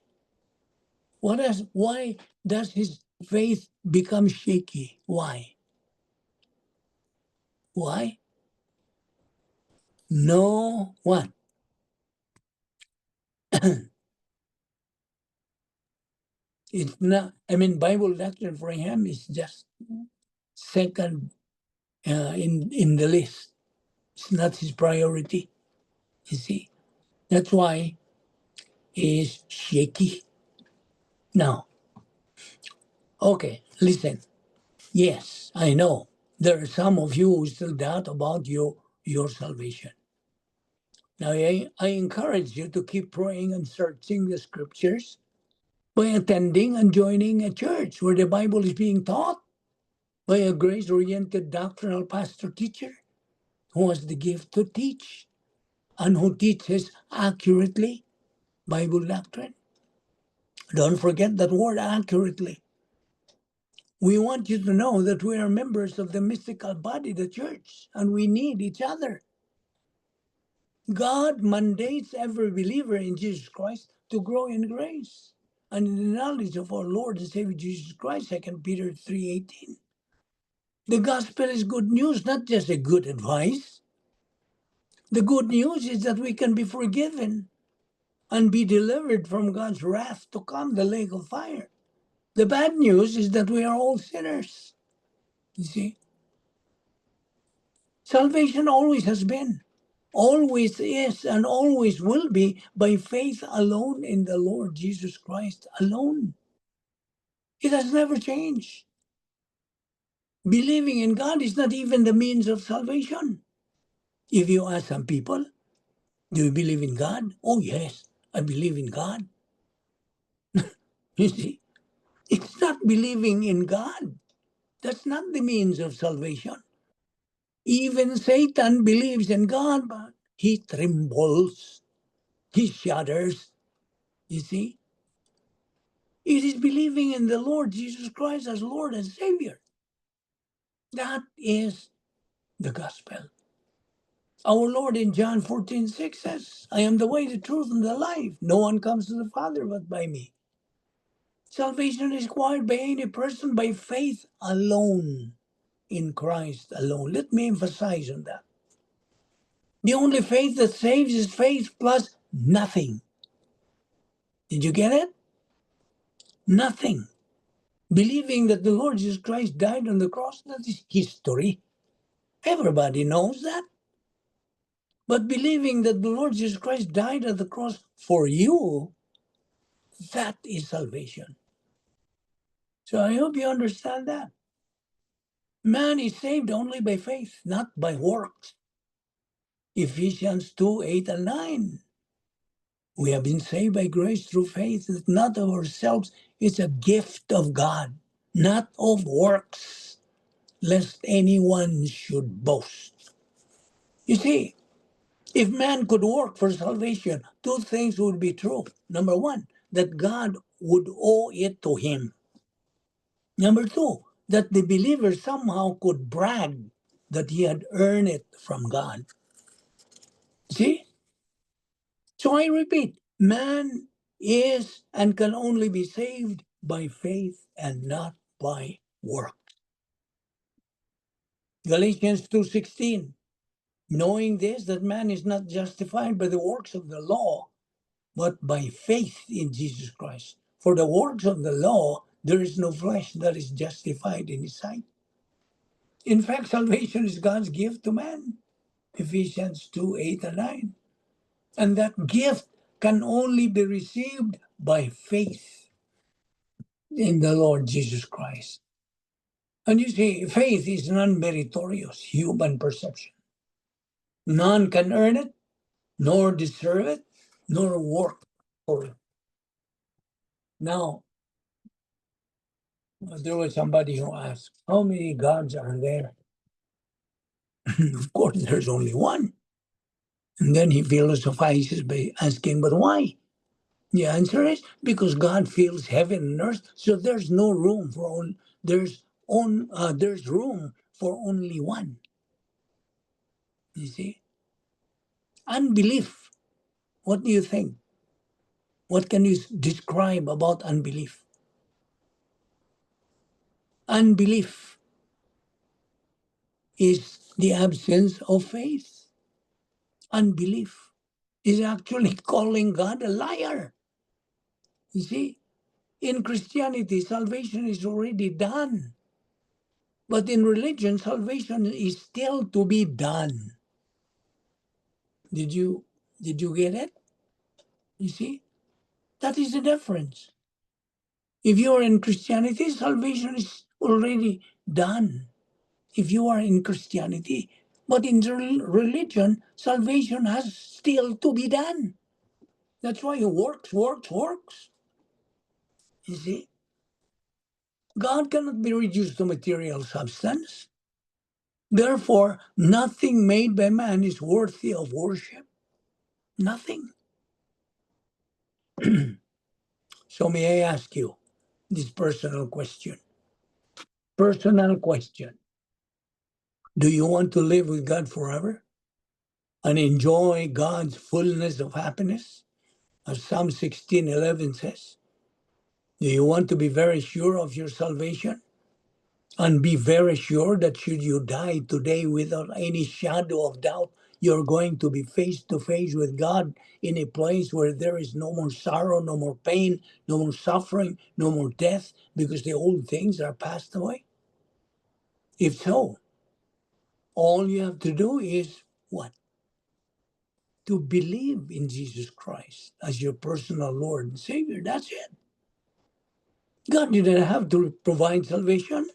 Why does his faith become shaky? Why? Why? No what? It's not, Bible doctrine for him is just second in the list. It's not his priority. You see, that's why he is shaky. Now, okay, listen. Yes, I know there are some of you who still doubt about your salvation. Now, I encourage you to keep praying and searching the scriptures by attending and joining a church where the Bible is being taught by a grace-oriented doctrinal pastor teacher who has the gift to teach and who teaches accurately Bible doctrine. Don't forget that word accurately. We want you to know that we are members of the mystical body, the church, and we need each other. God mandates every believer in Jesus Christ to grow in grace and in the knowledge of our Lord and Savior Jesus Christ, 2 Peter 3:18. The gospel is good news, not just a good advice. The good news is that we can be forgiven and be delivered from God's wrath to come, the lake of fire. The bad news is that we are all sinners. You see, salvation always has been, always is, and always will be by faith alone in the Lord Jesus Christ alone. It has never changed. Believing in God is not even the means of salvation. If you ask some people, do you believe in God? Oh, yes, I believe in God. You see, it's not believing in God. That's not the means of salvation. Even Satan believes in God, but he trembles, he shudders. You see, it is believing in the Lord Jesus Christ as Lord and Savior. That is the gospel. Our Lord in John 14:6 says, I am the way, the truth, and the life. No one comes to the Father but by me. Salvation is acquired by any person by faith alone, in Christ alone. Let me emphasize on that. The only faith that saves is faith plus nothing. Did you get it? Nothing. Believing that the Lord Jesus Christ died on the cross, that is history. Everybody knows that. But believing that the Lord Jesus Christ died on the cross for you, that is salvation. So I hope you understand that. Man is saved only by faith, not by works. Ephesians 2:8 and 9. We have been saved by grace through faith, not of ourselves. It's a gift of God, not of works, lest anyone should boast. You see, if man could work for salvation, two things would be true. Number one, that God would owe it to him. Number two, that the believer somehow could brag that he had earned it from God. See? So I repeat, man is and can only be saved by faith and not by work. Galatians 2:16, knowing this, that man is not justified by the works of the law, but by faith in Jesus Christ. For the works of the law, there is no flesh that is justified in his sight. In fact, salvation is God's gift to man. Ephesians 2:8 and 9. And that gift can only be received by faith in the Lord Jesus Christ. And you see, faith is non-meritorious human perception. None can earn it, nor deserve it, nor work for it. Now, there was somebody who asked, how many gods are there? Of course, there's only one. And then he philosophizes by asking, but why? The answer is because God fills heaven and earth, so there's no room for all. There's room for only one. You see, unbelief. What do you think? What can you describe about unbelief? Unbelief is the absence of faith. Unbelief is actually calling God a liar. You see, in Christianity, salvation is already done. But in religion, salvation is still to be done. Did you get it? You see? That is the difference. If you are in Christianity, salvation is already done. If you are in Christianity, but in religion, salvation has still to be done. That's why it works. You see? God cannot be reduced to material substance. Therefore, nothing made by man is worthy of worship. Nothing. So may I ask you this personal question? Personal question. Do you want to live with God forever and enjoy God's fullness of happiness? As Psalm 16:11 says. Do you want to be very sure of your salvation? And be very sure that should you die today without any shadow of doubt, you're going to be face to face with God in a place where there is no more sorrow, no more pain, no more suffering, no more death, because the old things are passed away? If so, all you have to do is what? To believe in Jesus Christ as your personal Lord and Savior. That's it. God didn't have to provide salvation.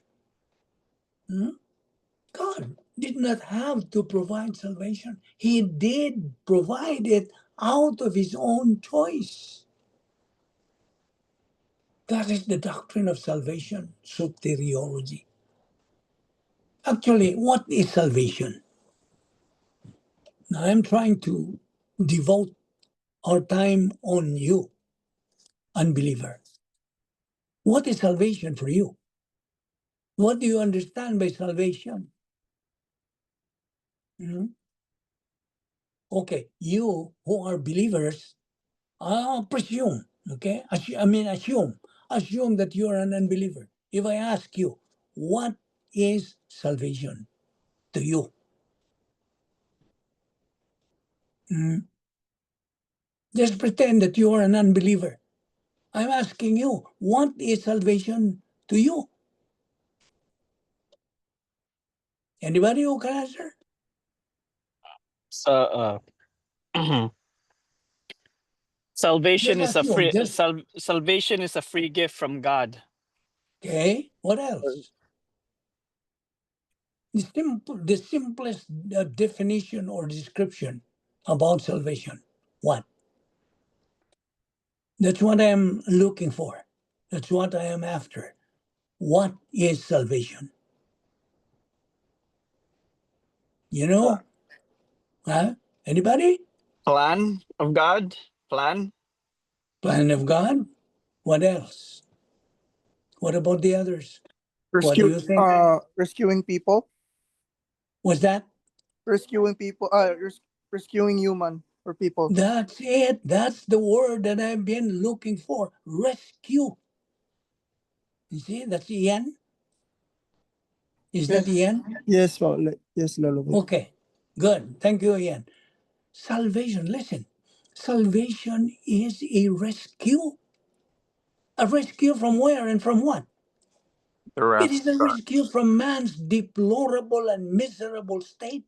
God did not have to provide salvation. He did provide it out of his own choice. That is the doctrine of salvation, soteriology. Actually, what is salvation? Now, I'm trying to devote our time on you, unbeliever. What is salvation for you? What do you understand by salvation? Okay, you who are believers, presume, okay? Assume that you are an unbeliever. If I ask you, what is salvation to you? Just pretend that you are an unbeliever. I'm asking you, what is salvation to you? Anybody who can answer? So, salvation Just is a assume. free salvation is a free gift from God. Okay, what else? The simplest definition or description about salvation. What? That's what I am looking for. That's what I am after. What is salvation? You know? Huh? Anybody? Plan of God? Plan? Plan of God? What else? What about the others? What do you think? Rescuing people, Was that? rescuing people, rescuing human or people. That's it. That's the word that I've been looking for. Rescue. You see, that's Ian. Is that Ian? Yes, yes, Lolo. Okay, good. Thank you, Ian. Salvation, listen. Salvation is a rescue. A rescue from where and from what? The wrath It is of a God. rescue from man's deplorable and miserable state,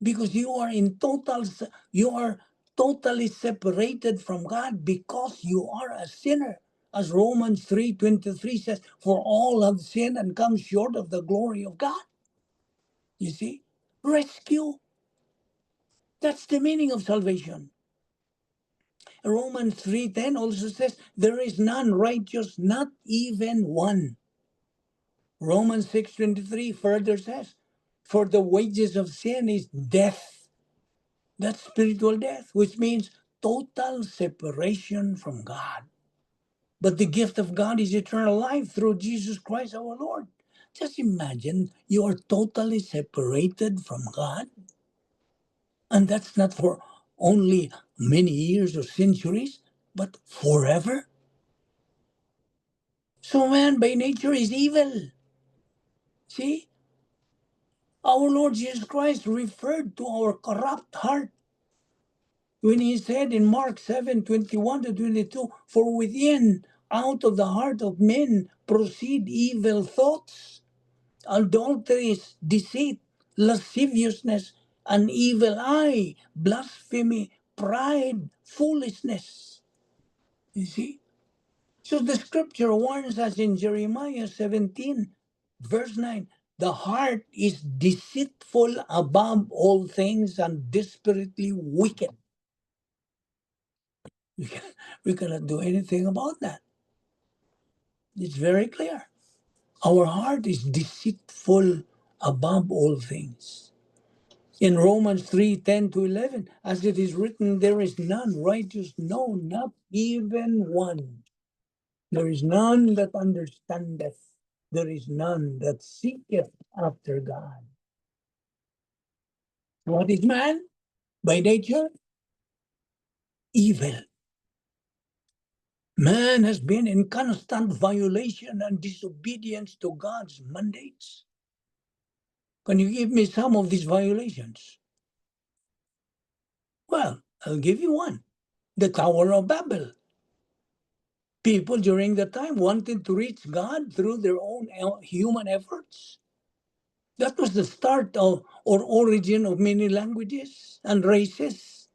because you are totally separated from God because you are a sinner. As Romans 3:23 says, for all have sinned and come short of the glory of God. You see? Rescue. That's the meaning of salvation. Romans 3:10 also says, there is none righteous, not even one. Romans 6:23 further says, for the wages of sin is death. That's spiritual death, which means total separation from God. But the gift of God is eternal life through Jesus Christ our Lord. Just imagine you are totally separated from God. And that's not for only many years or centuries, but forever. So man by nature is evil. See? Our Lord Jesus Christ referred to our corrupt heart when he said in Mark 7:21-22, for within, out of the heart of men proceed evil thoughts, adulteries, deceit, lasciviousness, an evil eye, blasphemy, pride, foolishness. You see? So the scripture warns us in Jeremiah 17, verse 9, the heart is deceitful above all things and desperately wicked. We cannot do anything about that. It's very clear. Our heart is deceitful above all things. In Romans 3:10-11, as it is written, there is none righteous, no, not even one. There is none that understandeth. There is none that seeketh after God. What is man? By nature, evil. Man has been in constant violation and disobedience to God's mandates. Can you give me some of these violations? Well, I'll give you one. The Tower of Babel. People during the time wanted to reach God through their own human efforts. That was the start of or origin of many languages and races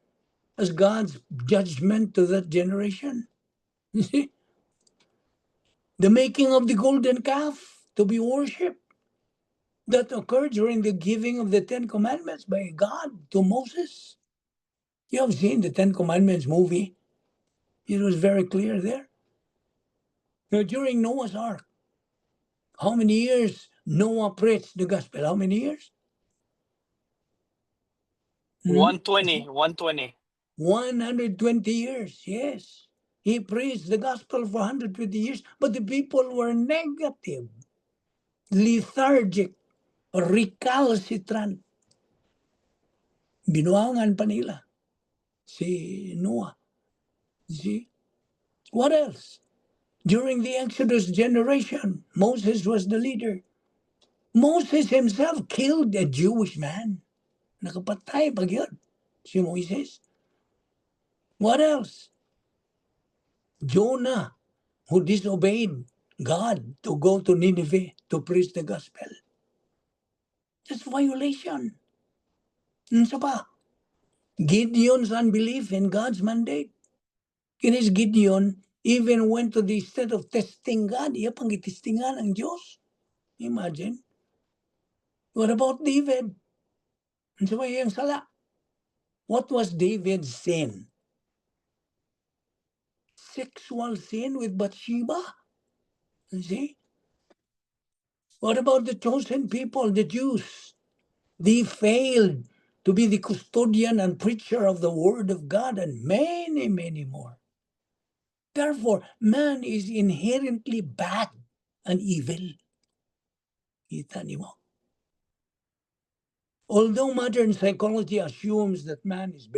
as God's judgment to that generation. You see? The making of the golden calf to be worshipped that occurred during the giving of the Ten Commandments by God to Moses. You have seen the Ten Commandments movie. It was very clear there. Now, during Noah's Ark, how many years Noah preached the gospel? How many years? 120, 120. 120 years, yes. He preached the gospel for 120 years, but the people were negative, lethargic, recalcitrant. Binuangan pa nila si Noah. See? What else? During the Exodus generation, Moses was the leader. Moses himself killed a Jewish man. Nakapatay pa yun si Moses. What else? Jonah, who disobeyed God to go to Nineveh to preach the gospel. That's violation. Ano pa? Gideon's unbelief in God's mandate. Kinis Gideon even went to the extent of testing God. Iya pang itestingan ang Diyos. Imagine. What about David? Ano ba yung sala? What was David's sin? Sexual sin with Bathsheba. You see? What about the chosen people, the Jews? They failed to be the custodian and preacher of the word of God and many, many more. Therefore, man is inherently bad and evil. Kita niyo? Although modern psychology assumes that man is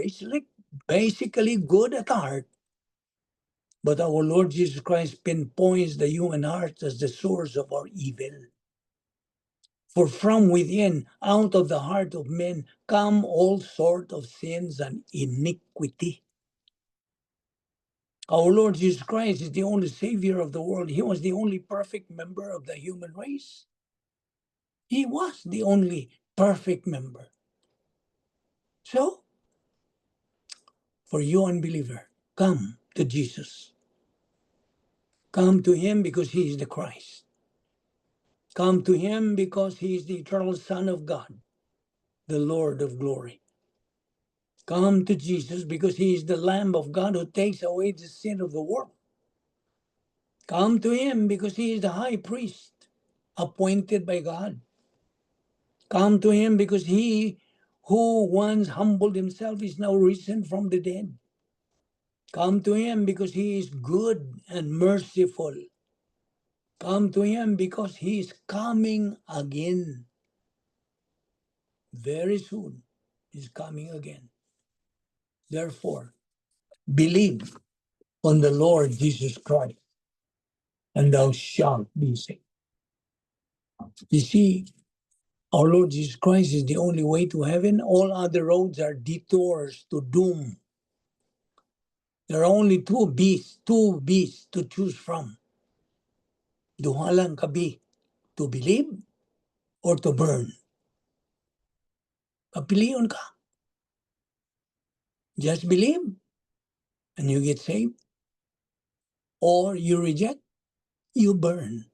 basically good at heart, but our Lord Jesus Christ pinpoints the human heart as the source of our evil. For from within, out of the heart of men, come all sorts of sins and iniquity. Our Lord Jesus Christ is the only Savior of the world. He was the only perfect member of the human race. He was the only perfect member. So, for you unbeliever, come to Jesus. Come to him because he is the Christ. Come to him because he is the eternal Son of God, the Lord of glory. Come to Jesus because he is the Lamb of God who takes away the sin of the world. Come to him because he is the high priest appointed by God. Come to him because he who once humbled himself is now risen from the dead. Come to him because he is good and merciful. Come to him because he is coming again. Very soon he's coming again. Therefore, believe on the Lord Jesus Christ, and thou shalt be saved. You see, our Lord Jesus Christ is the only way to heaven. All other roads are detours to doom. There are only two beasts to choose from. Duha lang kabi, to believe or to burn. Papiliyon ka. Just believe and you get saved. Or you reject, you burn.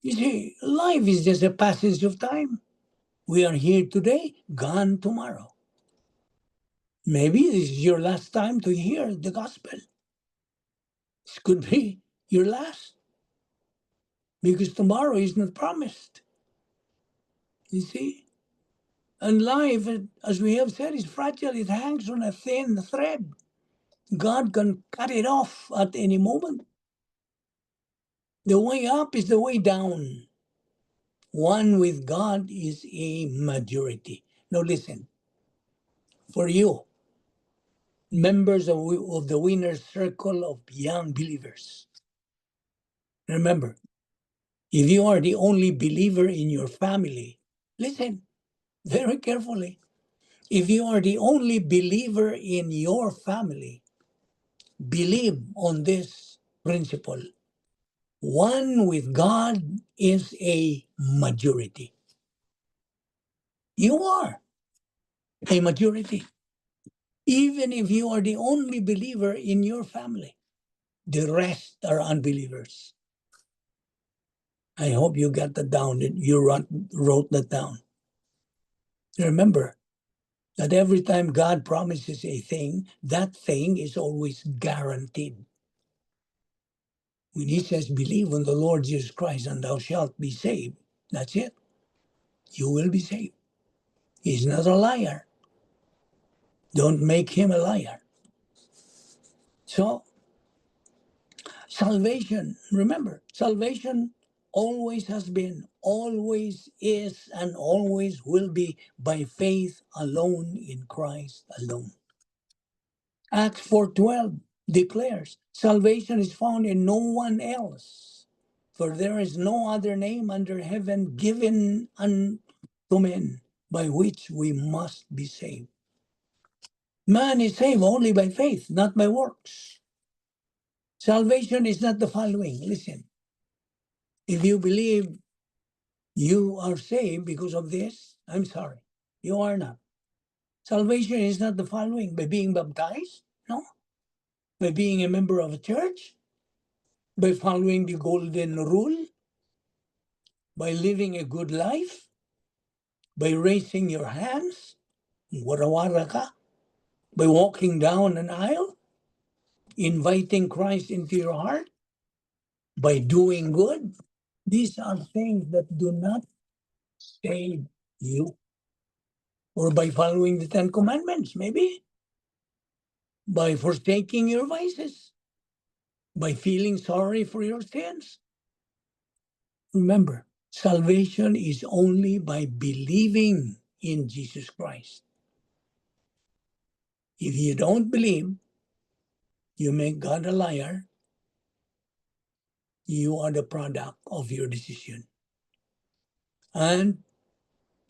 You see, life is just a passage of time. We are here today, gone tomorrow. Maybe this is your last time to hear the gospel. This could be your last, because tomorrow is not promised. You see? And life, as we have said, is fragile. It hangs on a thin thread. God can cut it off at any moment. The way up is the way down. One with God is a majority. Now listen, for you, members of the winner's circle of young believers, remember, if you are the only believer in your family, listen very carefully. If you are the only believer in your family, believe on this principle. One with God is a majority. You are a majority. Even if you are the only believer in your family, the rest are unbelievers. I hope you got that down, that you wrote that down. Remember that every time God promises a thing, that thing is always guaranteed. When he says, believe on the Lord Jesus Christ and thou shalt be saved, that's it. You will be saved. He's not a liar. Don't make him a liar. So, salvation, remember, salvation always has been, always is, and always will be by faith alone in Christ alone. Acts 4:12 declares, salvation is found in no one else, for there is no other name under heaven given unto men by which we must be saved. Man is saved only by faith, not by works. Salvation is not the following. Listen, if you believe you are saved because of this, I'm sorry, you are not. Salvation is not the following: by being baptized, no, by being a member of a church, by following the golden rule, by living a good life, by raising your hands, warawara ka, by walking down an aisle, inviting Christ into your heart, by doing good. These are things that do not save you. Or by following the Ten Commandments, maybe. By forsaking your vices. By feeling sorry for your sins. Remember, salvation is only by believing in Jesus Christ. If you don't believe, you make God a liar. You are the product of your decision. And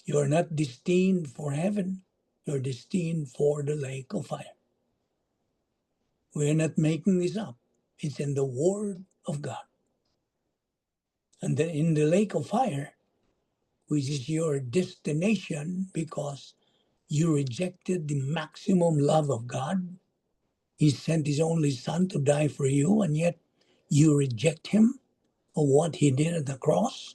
you're not destined for heaven. You're destined for the lake of fire. We're not making this up. It's in the Word of God. And then in the lake of fire, which is your destination because you rejected the maximum love of God. He sent his only son to die for you, and yet you reject him for what he did at the cross,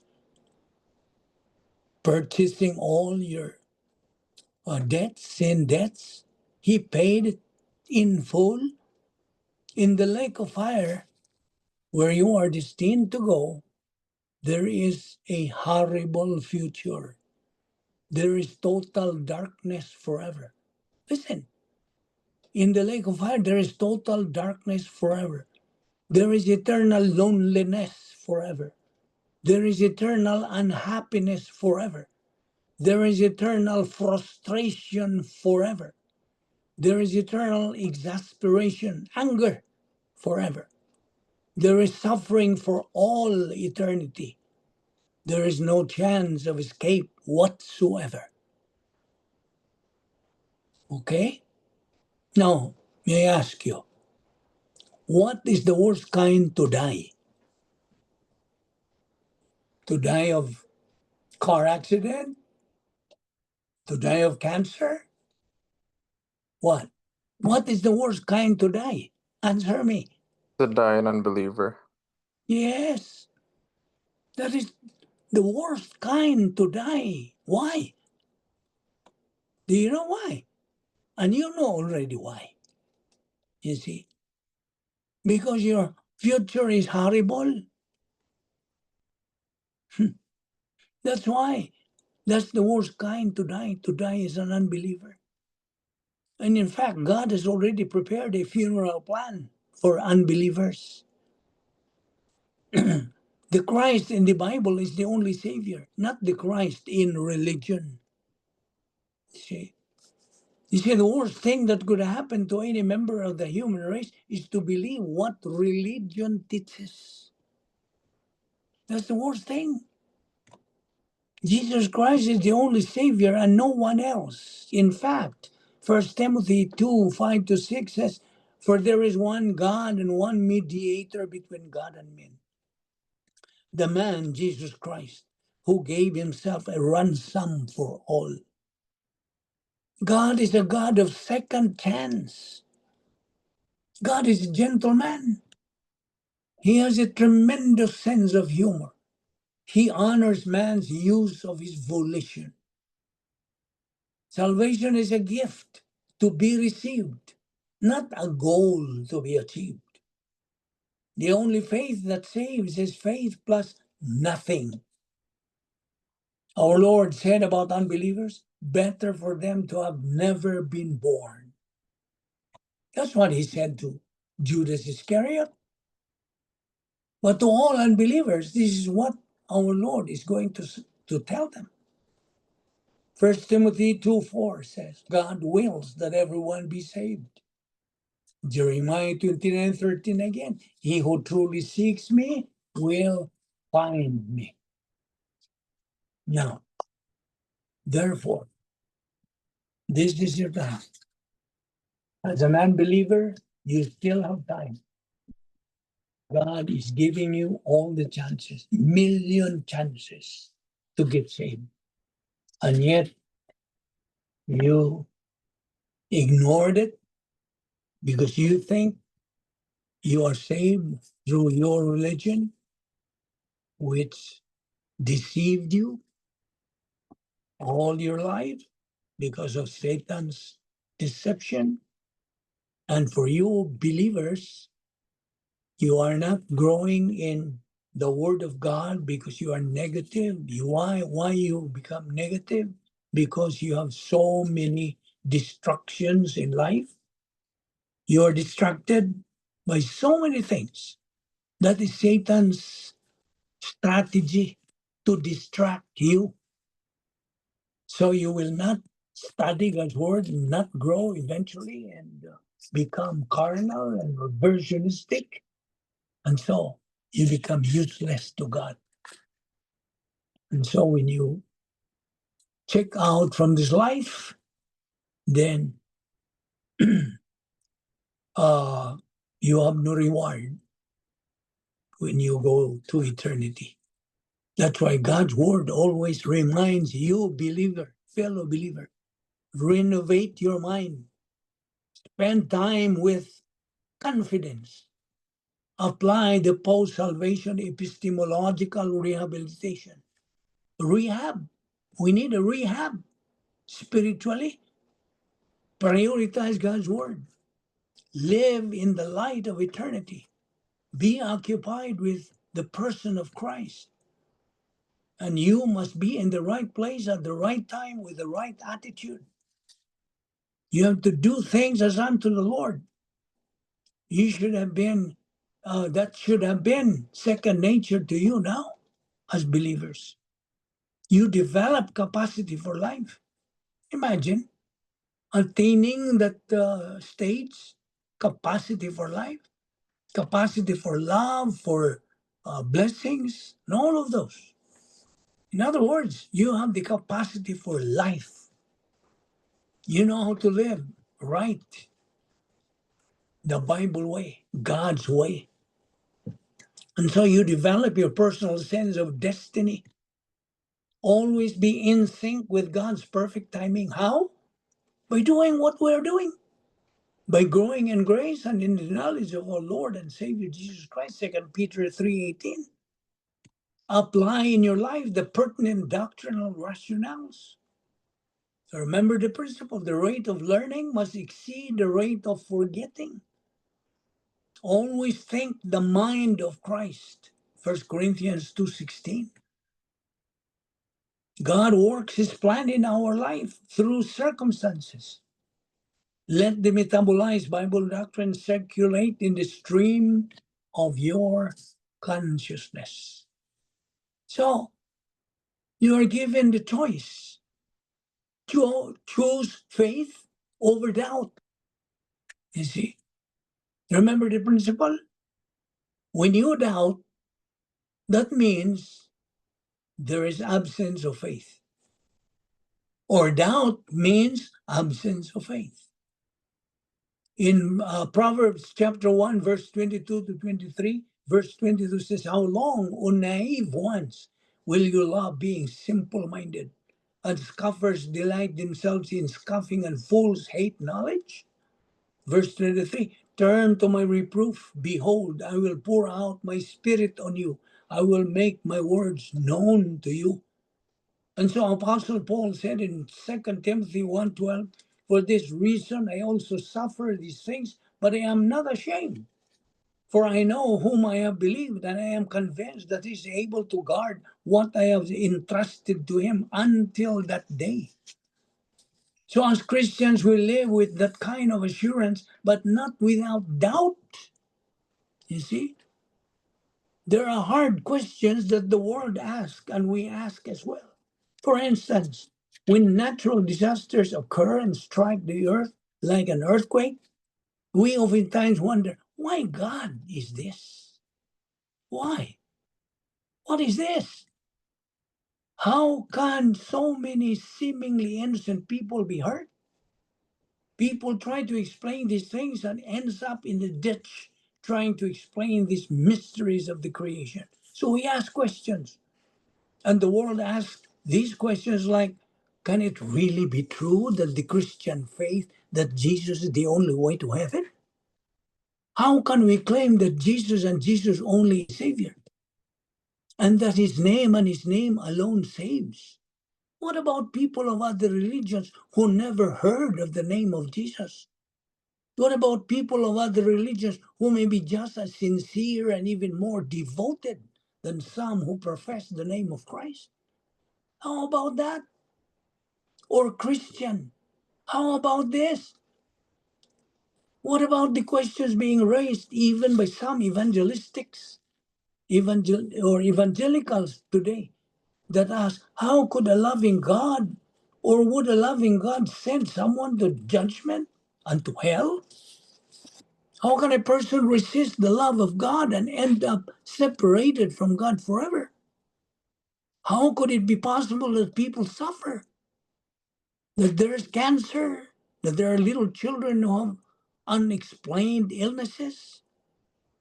purchasing all your debts, sin debts. He paid it in full. In the lake of fire, where you are destined to go, there is a horrible future. There is total darkness forever. Listen, in the lake of fire, there is total darkness forever. There is eternal loneliness forever. There is eternal unhappiness forever. There is eternal frustration forever. There is eternal exasperation, anger forever. There is suffering for all eternity. There is no chance of escape whatsoever. Okay? Now, may I ask you, what is the worst kind to die? To die of car accident? To die of cancer? What? What is the worst kind to die? Answer me. To die an unbeliever. Yes. That is the worst kind to die. Why? Do you know why? And you know already why. You see? Because your future is horrible. That's why. That's the worst kind to die. To die as an unbeliever. And in fact, God has already prepared a funeral plan for unbelievers. The Christ in the Bible is the only Savior, not the Christ in religion. See? You see, the worst thing that could happen to any member of the human race is to believe what religion teaches. That's the worst thing. Jesus Christ is the only Savior and no one else. In fact, 1 Timothy 2, 5-6 says, "For there is one God and one mediator between God and men, the man Jesus Christ, who gave himself a ransom for all." God is a God of second chance. God is a gentleman. He has a tremendous sense of humor. He honors man's use of his volition. Salvation is a gift to be received, not a goal to be achieved. The only faith that saves is faith plus nothing. Our Lord said about unbelievers, better for them to have never been born. That's what he said to Judas Iscariot. But to all unbelievers, this is what our Lord is going to tell them. 1 Timothy 2:4 says, God wills that everyone be saved. Jeremiah 29:13 again, he who truly seeks me will find me. Now, therefore, this is your time. As an unbeliever, you still have time. God is giving you all the chances, million chances to get saved. And yet, you ignored it because you think you are saved through your religion, which deceived you all your life because of Satan's deception. And for you believers, you are not growing in the Word of God because you are negative. Why you become negative? Because you have so many distractions in life. You are distracted by so many things. That is Satan's strategy to distract you. So you will not study God's word and not grow eventually and become carnal and reversionistic. And so you become useless to God. And so when you check out from this life, then you have no reward when you go to eternity. That's why God's word always reminds you, believer, fellow believer, renovate your mind. Spend time with confidence. Apply the post-salvation epistemological rehabilitation. Rehab. We need a rehab spiritually. Prioritize God's word. Live in the light of eternity. Be occupied with the person of Christ. And you must be in the right place at the right time with the right attitude. You have to do things as unto the Lord. You should have been, that should have been second nature to you now as believers. You develop capacity for life. Imagine attaining that stage, capacity for life, capacity for love, for blessings, and all of those. In other words, you have the capacity for life. You know how to live right, the Bible way, God's way. And so you develop your personal sense of destiny. always be in sync with God's perfect timing. How? By doing what we're doing. By growing in grace and in the knowledge of our Lord and Savior Jesus Christ, 2 Peter 3:18. Apply in your life the pertinent doctrinal rationales. So remember the principle, the rate of learning must exceed the rate of forgetting. Always think the mind of Christ, 1 Corinthians 2:16. God works his plan in our life through circumstances. Let the metabolized Bible doctrine circulate in the stream of your consciousness. So you are given the choice to choose faith over doubt. You see, remember the principle? When you doubt, that means there is absence of faith. Or doubt means absence of faith. In Proverbs chapter 1, verse 22 to 23, verse 22 says, "How long, O naive ones, will you love being simple-minded? And scoffers delight themselves in scoffing, and fools hate knowledge." Verse 23, "Turn to my reproof. Behold, I will pour out my spirit on you. I will make my words known to you." And so Apostle Paul said in 2 Timothy 1:12, "For this reason I also suffer these things, but I am not ashamed. For I know whom I have believed, and I am convinced that he is able to guard what I have entrusted to him until that day." So as Christians, we live with that kind of assurance, but not without doubt. You see? There are hard questions that the world asks, and we ask as well. For instance, when natural disasters occur and strike the earth like an earthquake, we oftentimes wonder, why God is this? Why? What is this? How can so many seemingly innocent people be hurt? People try to explain these things and ends up in the ditch trying to explain these mysteries of the creation. So we ask questions. And the world asks these questions like, can it really be true that the Christian faith that Jesus is the only way to heaven? How can we claim that Jesus and Jesus only is Savior? And that his name and his name alone saves? What about people of other religions who never heard of the name of Jesus? What about people of other religions who may be just as sincere and even more devoted than some who profess the name of Christ? How about that? Or Christian? How about this? What about the questions being raised even by some evangelicals today that ask, how could a loving God, or would a loving God send someone to judgment and to hell? How can a person resist the love of God and end up separated from God forever? How could it be possible that people suffer? That there is cancer, that there are little children who have unexplained illnesses,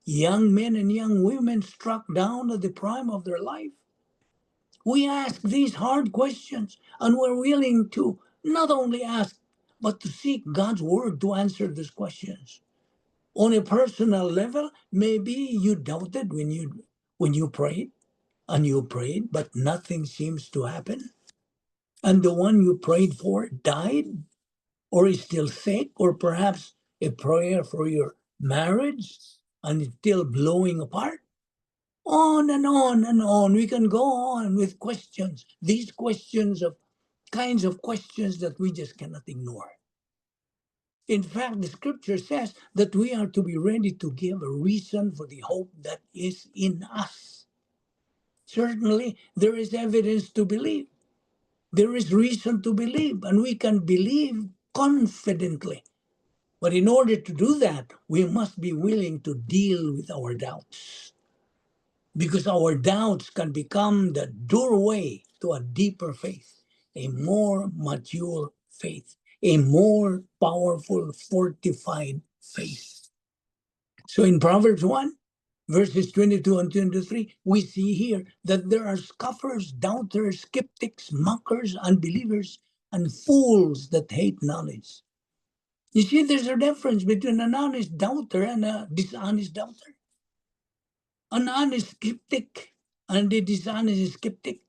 young men and young women struck down at the prime of their life. We ask these hard questions, and we're willing to not only ask, but to seek God's word to answer these questions. On a personal level, maybe you doubted when you prayed, but nothing seems to happen. And the one you prayed for died, or is still sick, or perhaps a prayer for your marriage and it's still blowing apart. On and on and on. We can go on with questions. These kinds of questions that we just cannot ignore. In fact, the scripture says that we are to be ready to give a reason for the hope that is in us. Certainly, there is evidence to believe. There is reason to believe, and we can believe confidently. But in order to do that, we must be willing to deal with our doubts. Because our doubts can become the doorway to a deeper faith, a more mature faith, a more powerful, fortified faith. So in Proverbs 1, verses 22 and 23, we see here that there are scoffers, doubters, skeptics, mockers, unbelievers, and fools that hate knowledge. You see, there's a difference between an honest doubter and a dishonest doubter. An honest skeptic and a dishonest skeptic.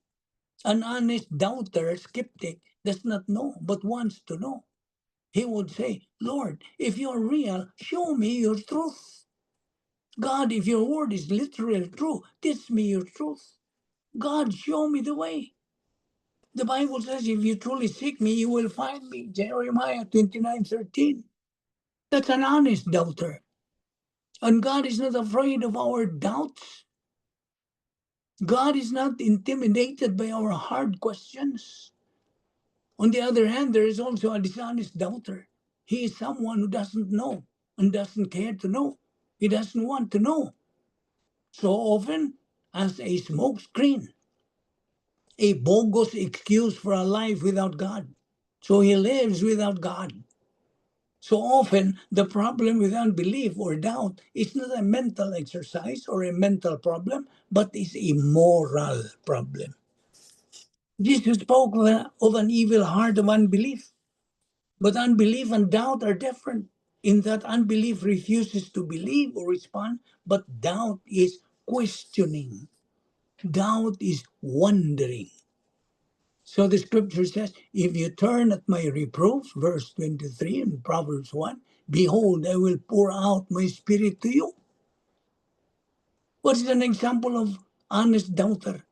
An honest doubter, skeptic, does not know but wants to know. He would say, Lord, if you're real, show me your truth. God, if your word is literal true, teach me your truth. God, show me the way. The Bible says, if you truly seek me, you will find me. Jeremiah 29:13. That's an honest doubter. And God is not afraid of our doubts. God is not intimidated by our hard questions. On the other hand, there is also a dishonest doubter. He is someone who doesn't know and doesn't care to know. He doesn't want to know. So often, as a smokescreen, a bogus excuse for a life without God. So he lives without God. So often, the problem with unbelief or doubt is not a mental exercise or a mental problem, but is a moral problem. Jesus spoke of an evil heart of unbelief. But unbelief and doubt are different in that unbelief refuses to believe or respond, but doubt is questioning. Doubt is wondering. So the scripture says, if you turn at my reproofs, verse 23 in Proverbs 1, behold, I will pour out my spirit to you. What is an example of honest doubter?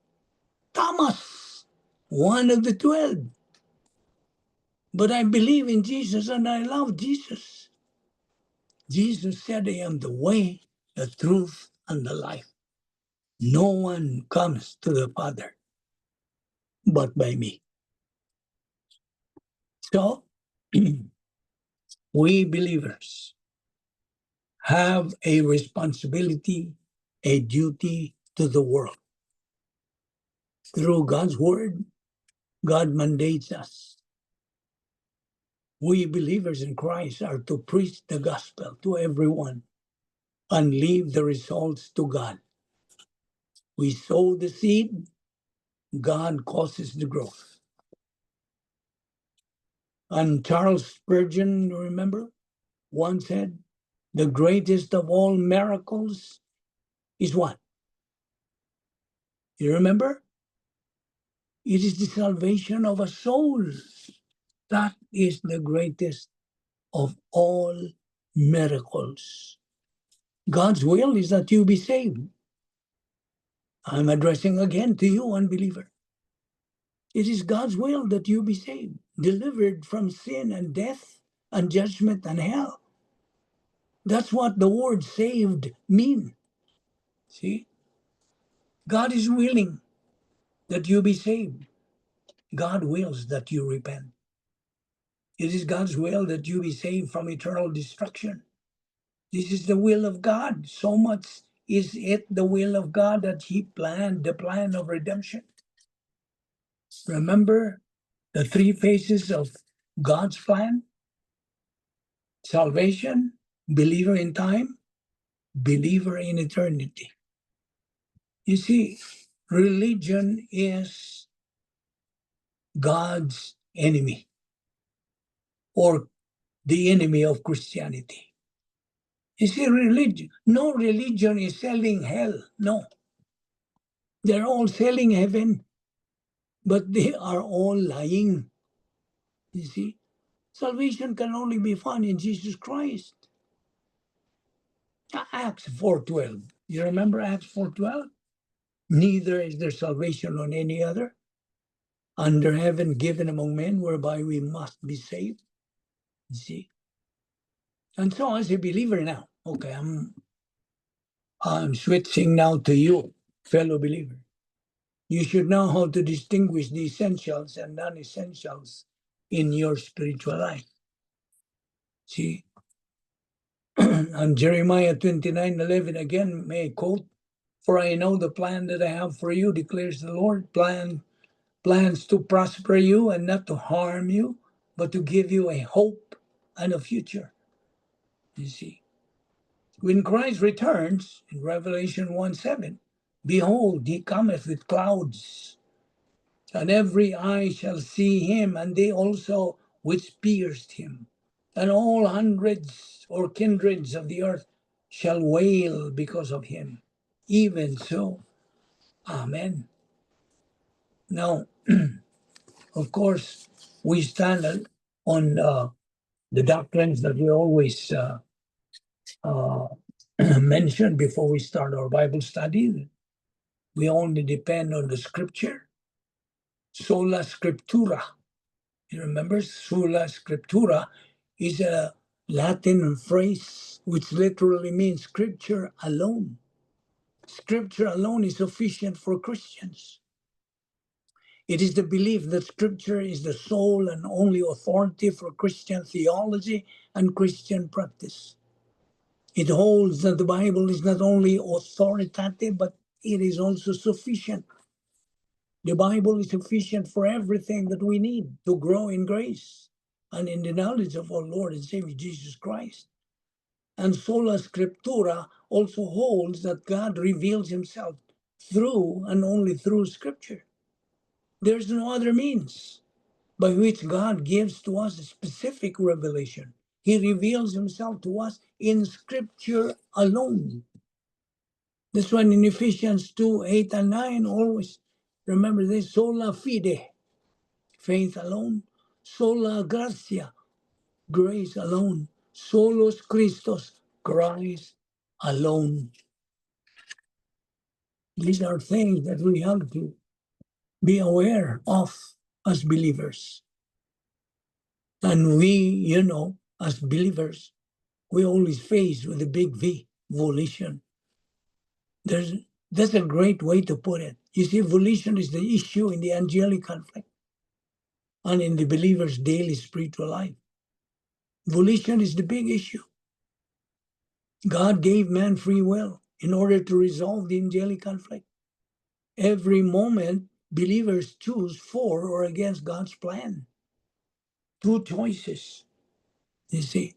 Thomas, one of the 12. But I believe in Jesus and I love Jesus. Jesus said, I am the way, the truth, and the life. No one comes to the Father but by me. So, we believers have a responsibility, a duty to the world. Through God's word, God mandates us. We believers in Christ are to preach the gospel to everyone and leave the results to God. We sow the seed, God causes the growth. And Charles Spurgeon, remember, once said, the greatest of all miracles is what? You remember? It is the salvation of a soul. That is the greatest of all miracles. God's will is that you be saved. I'm addressing again to you, unbeliever. It is God's will that you be saved, delivered from sin and death and judgment and hell. That's what the word saved means. See? God is willing that you be saved. God wills that you repent. It is God's will that you be saved from eternal destruction. This is the will of God. So much is it the will of God that He planned the plan of redemption. Remember the three phases of God's plan? Salvation, believer in time, believer in eternity. You see, religion is God's enemy or the enemy of Christianity. You see, religion, no religion is selling hell. No. They're all selling heaven, but they are all lying. You see, salvation can only be found in Jesus Christ. Acts 4:12. You remember Acts 4:12? Neither is there salvation on any other under heaven given among men whereby we must be saved. You see? And so as a believer now, okay, I'm switching now to you, fellow believer. You should know how to distinguish the essentials and non-essentials in your spiritual life. See? And Jeremiah 29:11 again, may I quote, for I know the plan that I have for you, declares the Lord, plans to prosper you and not to harm you, but to give you a hope and a future. You see? When Christ returns in Revelation 1:7, behold, he cometh with clouds, and every eye shall see him, and they also which pierced him. And all hundreds or kindreds of the earth shall wail because of him. Even so, amen. Now, of course, we stand on the doctrines that we always mention before we start our Bible study. We only depend on the scripture, sola scriptura. You remember, sola scriptura is a Latin phrase which literally means scripture alone. Scripture alone is sufficient for Christians. It is the belief that scripture is the sole and only authority for Christian theology and Christian practice. It holds that the Bible is not only authoritative, but it is also sufficient. The Bible is sufficient for everything that we need to grow in grace and in the knowledge of our Lord and Savior Jesus Christ. And sola scriptura also holds that God reveals himself through and only through scripture. There's no other means by which God gives to us a specific revelation. He reveals himself to us in scripture alone. This one in Ephesians 2:8 and 9, always remember this, sola fide, faith alone, sola gratia, grace alone, solus Christus, Christ alone. These are things that we have to be aware of as believers. And we, as believers, we always face with a big V, volition. That's a great way to put it. You see, volition is the issue in the angelic conflict and in the believer's daily spiritual life. Volition is the big issue. God gave man free will in order to resolve the angelic conflict. Every moment, believers choose for or against God's plan. Two choices, you see.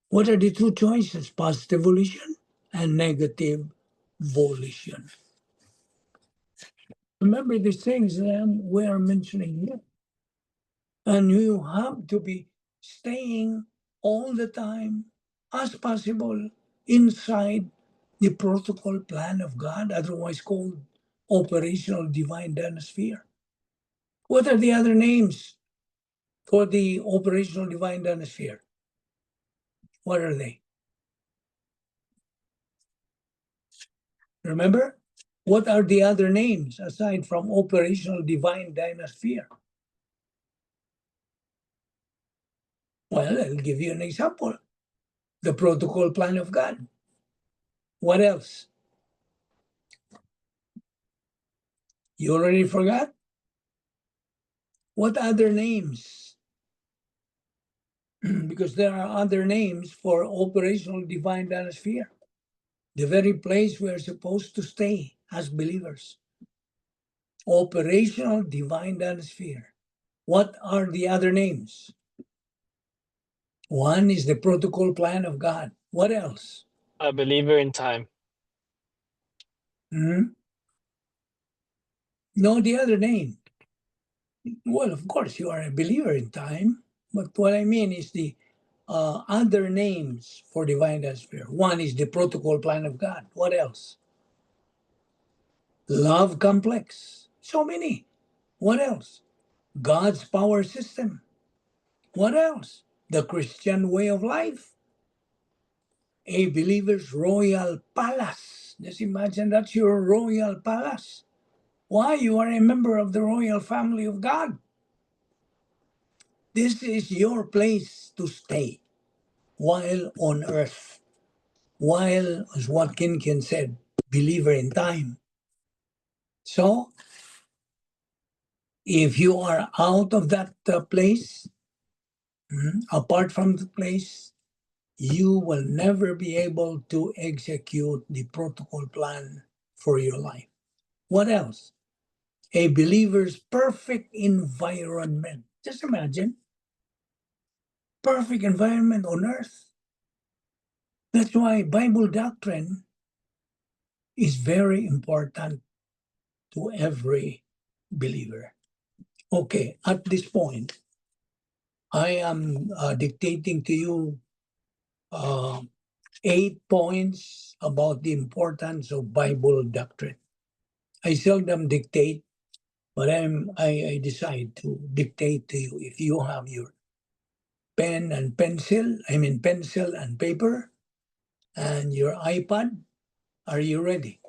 What are the two choices? Positive volition and negative volition. Remember the things that we are mentioning here. And you have to be staying all the time, as possible, inside the protocol plan of God, otherwise called operational divine dynasphere. What are the other names for the operational divine dynasphere? What are they? Remember? What are the other names aside from operational divine dynasphere? Well, I'll give you an example. The protocol plan of God. What else? You already forgot? What other names? Because there are other names for operational divine dynasphere. The very place we're supposed to stay as believers. Operational divine dynasphere. What are the other names? One is the protocol plan of God. What else? A believer in time. No, the other name. Well, of course, you are a believer in time, but what I mean is the other names for divine dynasphere. One is the protocol plan of God. What else? Love complex. So many. What else? God's power system. What else? The Christian way of life. A believer's royal palace. Just imagine that's your royal palace. Why? You are a member of the royal family of God. This is your place to stay while on earth. While, as what Kinkin said, believer in time. So, if you are out of that place, apart from the place, you will never be able to execute the protocol plan for your life. What else? A believer's perfect environment. Just imagine, perfect environment on earth. That's why Bible doctrine is very important to every believer. Okay, at this point, I am dictating to you 8 points about the importance of Bible doctrine. I seldom dictate, but I decide to dictate to you. If you have your pencil and paper, and your iPad, are you ready?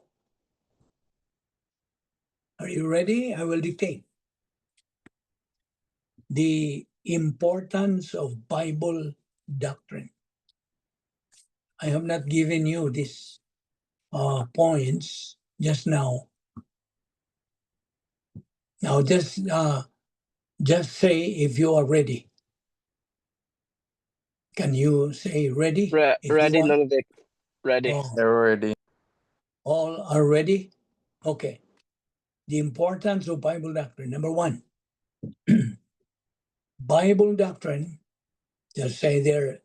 Are you ready? I will dictate. The importance of Bible doctrine. I have not given you these points just now. Now, just say if you are ready. Can you say ready? If you Ready, want- Ludovic. Ready. Oh, They're ready. all are ready? Okay. The importance of Bible doctrine. Number 1, Bible doctrine, just say there,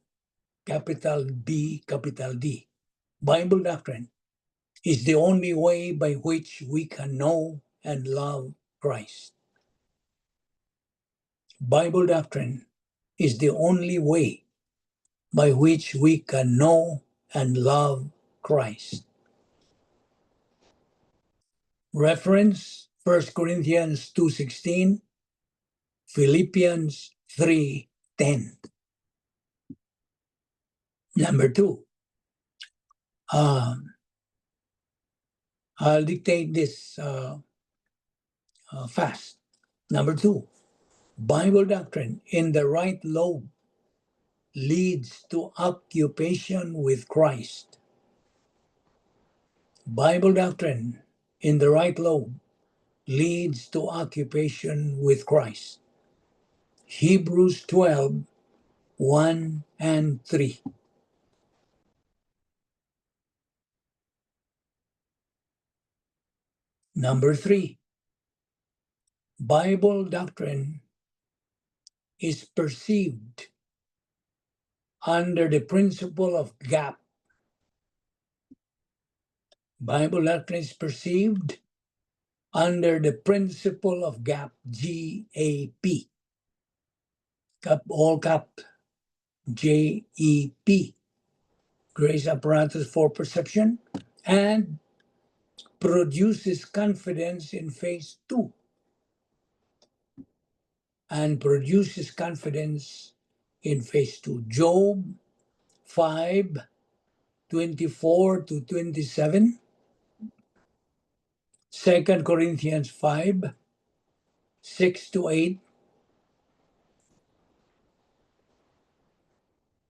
capital B, capital D. Bible doctrine is the only way by which we can know and love Christ. Bible doctrine is the only way by which we can know and love Christ. Reference 1 Corinthians 2:16, Philippians 3:10. Number 2, I'll dictate this fast. Number 2, Bible doctrine in the right lobe leads to occupation with Christ. Bible doctrine in the right lobe leads to occupation with Christ. Hebrews 12:1 and 3. Number 3, Bible doctrine is perceived under the principle of gap. Bible doctrine is perceived under the principle of gap, G-A-P. All cap, J-E-P. Grace apparatus for perception, and produces confidence in phase 2. And produces confidence in phase 2. Job 5:24-27. 2 Corinthians 5:6-8.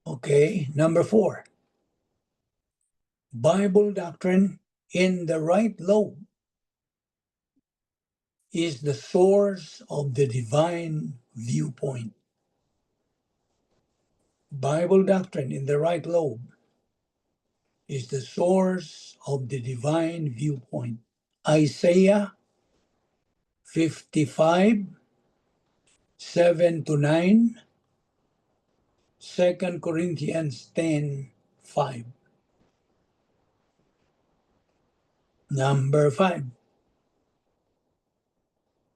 Okay, number 4. Bible doctrine in the right lobe is the source of the divine viewpoint. Bible doctrine in the right lobe is the source of the divine viewpoint. Isaiah 55:7-9, 2 Corinthians 10:5. Number 5,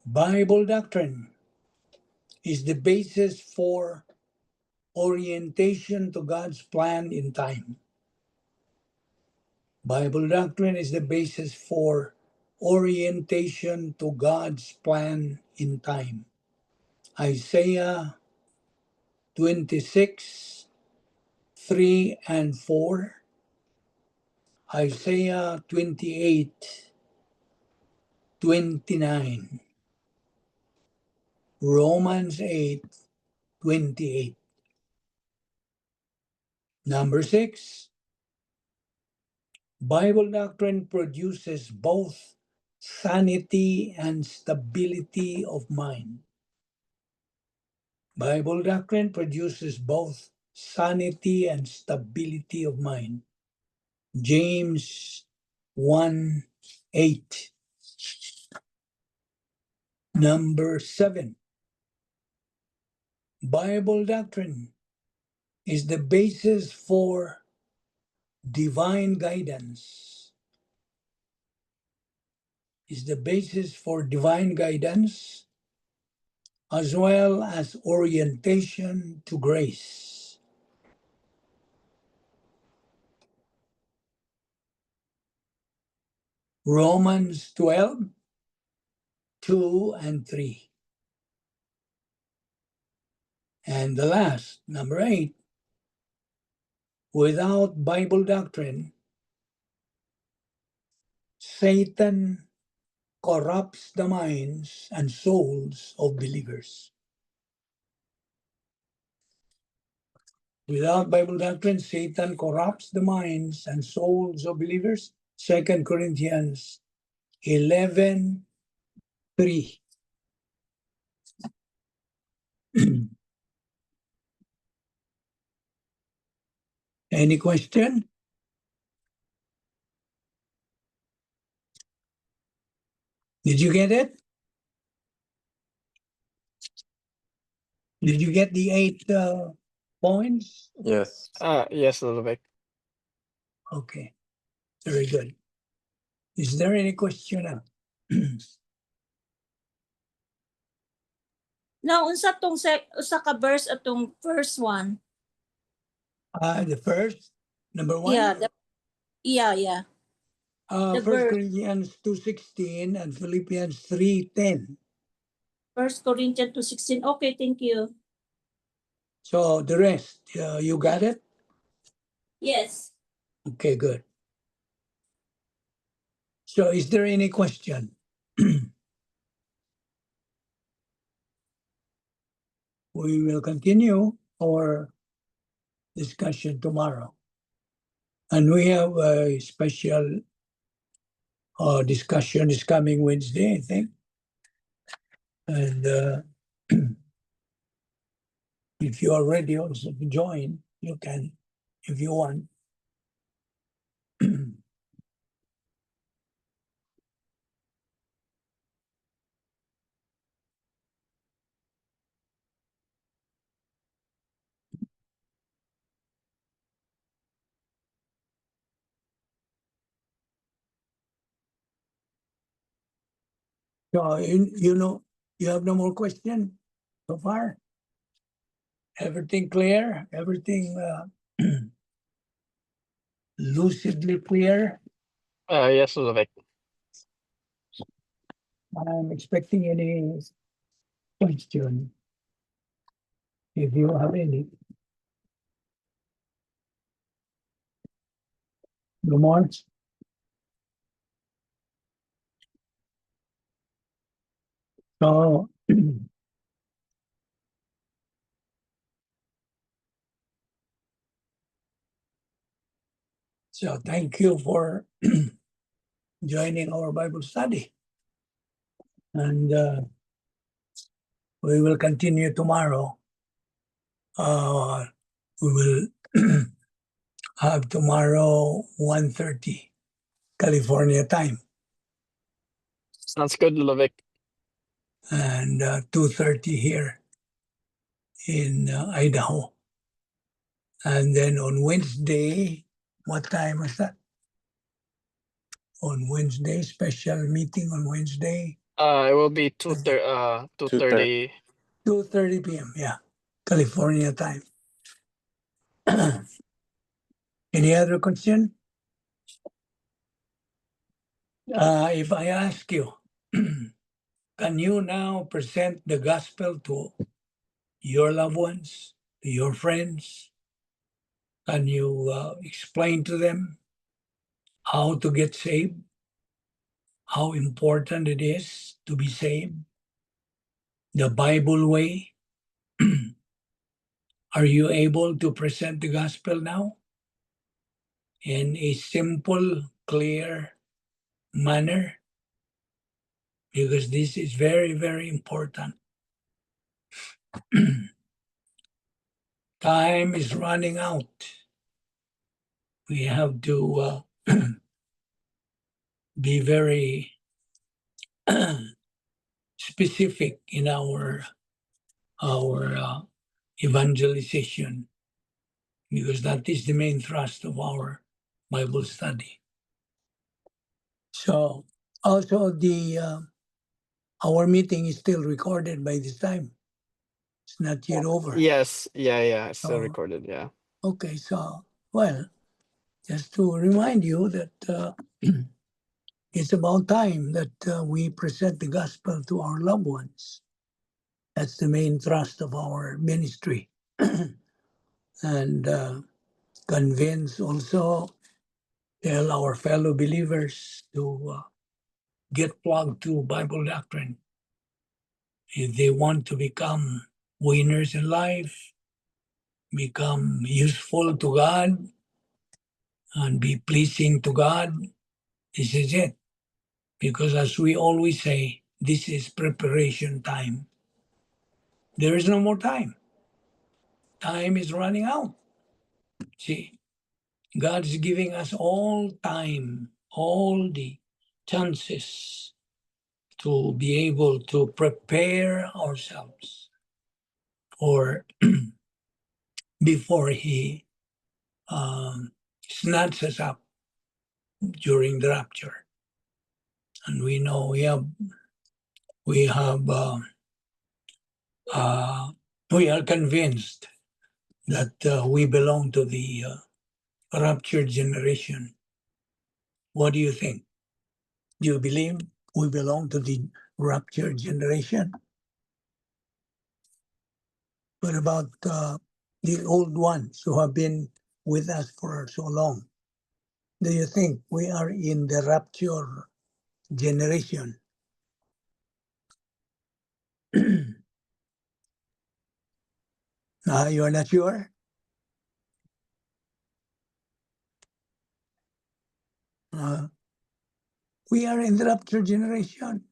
Bible doctrine is the basis for orientation to God's plan in time. Bible doctrine is the basis for orientation to God's plan in time. Isaiah 26:3-4, Isaiah 28:29, Romans 8:28. Number 6, Bible doctrine produces both sanity and stability of mind. Bible doctrine produces both sanity and stability of mind. James 1:8. Number 7, Bible doctrine is the basis for divine guidance is the basis for divine guidance as well as orientation to grace. Romans 12, 2 and 3. And the last, number 8, without Bible doctrine, Satan corrupts the minds and souls of believers. Without Bible doctrine, Satan corrupts the minds and souls of believers. 2 Corinthians 11, 3. Any question? Did you get it? Did you get the 8 points? Yes. Yes, Ludovic. Okay, very good. Is there any question now? Now, unsa tong usa ka verse atong first one? The first, number 1, Yeah. the 1 verse. Corinthians 2:16 and Philippians 3:10. 1 Corinthians 2:16. Okay, thank you. So the rest, you got it? Yes. Okay, good. So is there any question? We will continue our discussion tomorrow. And we have a special discussion this coming Wednesday, I think. And if you are ready also to join, you can, if you want. So you know, you have no more question so far? Everything clear? Everything lucidly clear? Yes, Ludovic. I'm expecting any question, if you have any. No more? So, so thank you for joining our Bible study. And we will continue tomorrow. We will have tomorrow 1:30 California time Sounds good, Ludovic. and 2:30 here in Idaho. And then on Wednesday, what time is that? On Wednesday, special meeting on Wednesday, It will be 2:30. 2:30 p.m. Yeah, California time. Any other question? If I ask you, can you now present the gospel to your loved ones, to your friends? Can you explain to them how to get saved? How important it is to be saved? The Bible way? Are you able to present the gospel now in a simple, clear manner? Because this is very, very important. Time is running out. We have to be very specific in our evangelization, because that is the main thrust of our Bible study. So also our meeting is still recorded by this time. It's not yet over. Yes, yeah, it's still Oh. recorded. Yeah. Okay, so well, just to remind you that it's about time that we present the gospel to our loved ones. That's the main thrust of our ministry. And convince also, tell our fellow believers to get plugged to Bible doctrine. If they want to become winners in life, become useful to God, and be pleasing to God, this is it. Because as we always say, this is preparation time. There is no more time. Time is running out. See, God is giving us all time, all the chances to be able to prepare ourselves for before He snatches us up during the rapture. And we know we are convinced that we belong to the raptured generation. What do you think? Do you believe we belong to the raptured generation? What about the old ones who have been with us for so long? Do you think we are in the rapture generation? You are not sure? We are in the rapture generation.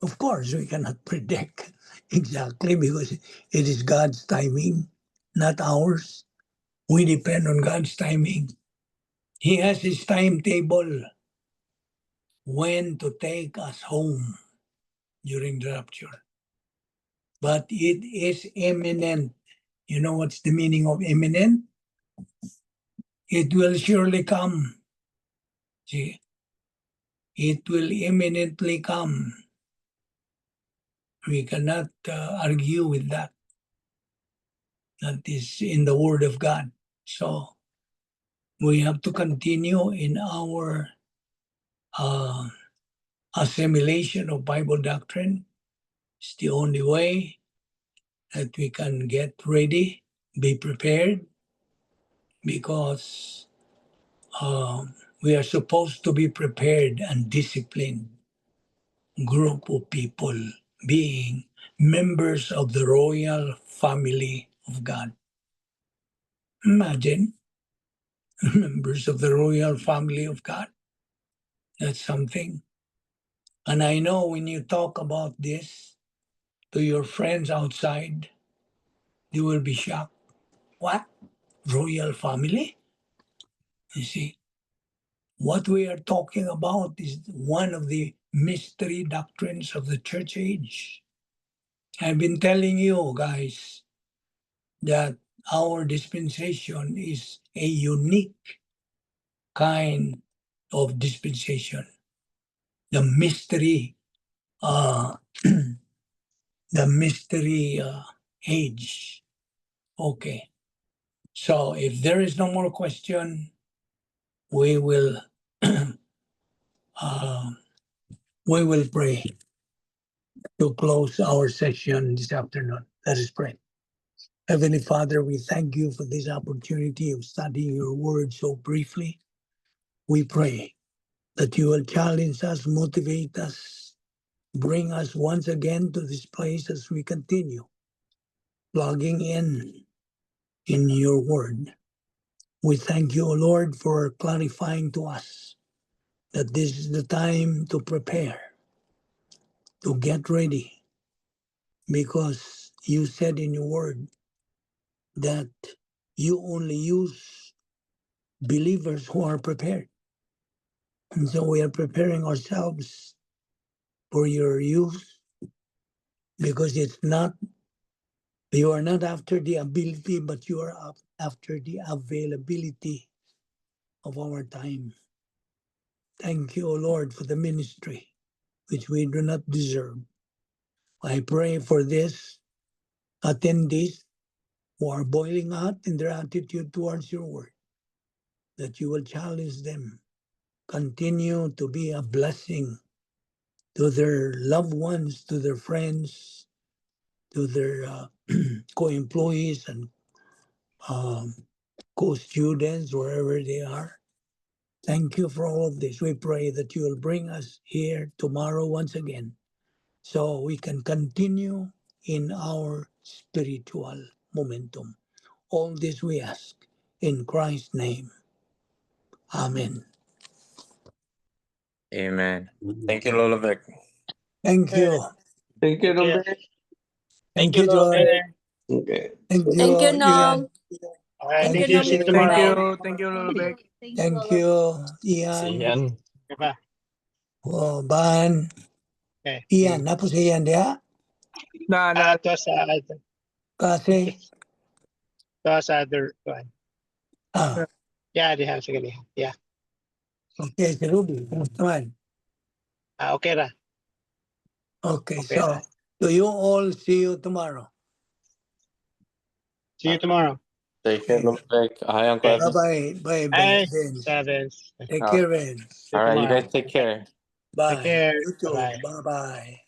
Of course, we cannot predict exactly because it is God's timing, not ours. We depend on God's timing. He has His timetable when to take us home during the rapture. But it is imminent. You know what's the meaning of imminent? It will surely come. See? It will imminently come. We cannot argue with that. That is in the Word of God. So we have to continue in our assimilation of Bible doctrine. It's the only way that we can get ready, be prepared, because we are supposed to be prepared and disciplined group of people, being members of the royal family of God. Imagine, members of the royal family of God. That's something. And I know when you talk about this to your friends outside, they will be shocked. What? Royal family? You see, what we are talking about is one of the mystery doctrines of the church age. I've been telling you guys that our dispensation is a unique kind of dispensation. The mystery, the mystery age. Okay. So if there is no more question, we will pray to close our session this afternoon. Let us pray. Heavenly Father, we thank you for this opportunity of studying your word so briefly. We pray that you will challenge us, motivate us, bring us once again to this place as we continue plugging in your word. We thank you, O Lord, for clarifying to us that this is the time to prepare, to get ready, because you said in your word that you only use believers who are prepared. And so we are preparing ourselves for your use, because you are not after the ability, but you are after the availability of our time. Thank you, O Lord, for the ministry which we do not deserve. I pray for this attendees who are boiling hot in their attitude towards your word, that you will challenge them, continue to be a blessing to their loved ones, to their friends, to their co-employees and co-students, wherever they are. Thank you for all of this. We pray that you will bring us here tomorrow once again so we can continue in our spiritual momentum. All this we ask in Christ's name. Amen. Amen. Thank you, Lolo Vic. Thank you. Thank you, Thank you. Robert. Thank you, John. Okay. Thank you, Thank you, Ian. Nom. All right, Thank thank you. See you you. tomorrow. Thank you, Lulubek. Thank you, Si Ian. Ian. Diba? Oh, Ban. Okay. Ian, napos Ian dia? To sa Kasi, other one. ah, Yeah, di ha. Sige, di ha. Yeah. okay, si Ruby. Kumusta man? Okay ra. Okay, Okay. so, do you all see you tomorrow? See you tomorrow. Take care, Lolo Vic. Hi, Uncle Okay. Evan. Bye-bye. Bye, Bye. Vince. Sevens. Take care, Vince. See you All right, you tomorrow. guys take care. Bye. Take care. You too. Bye. Bye-bye.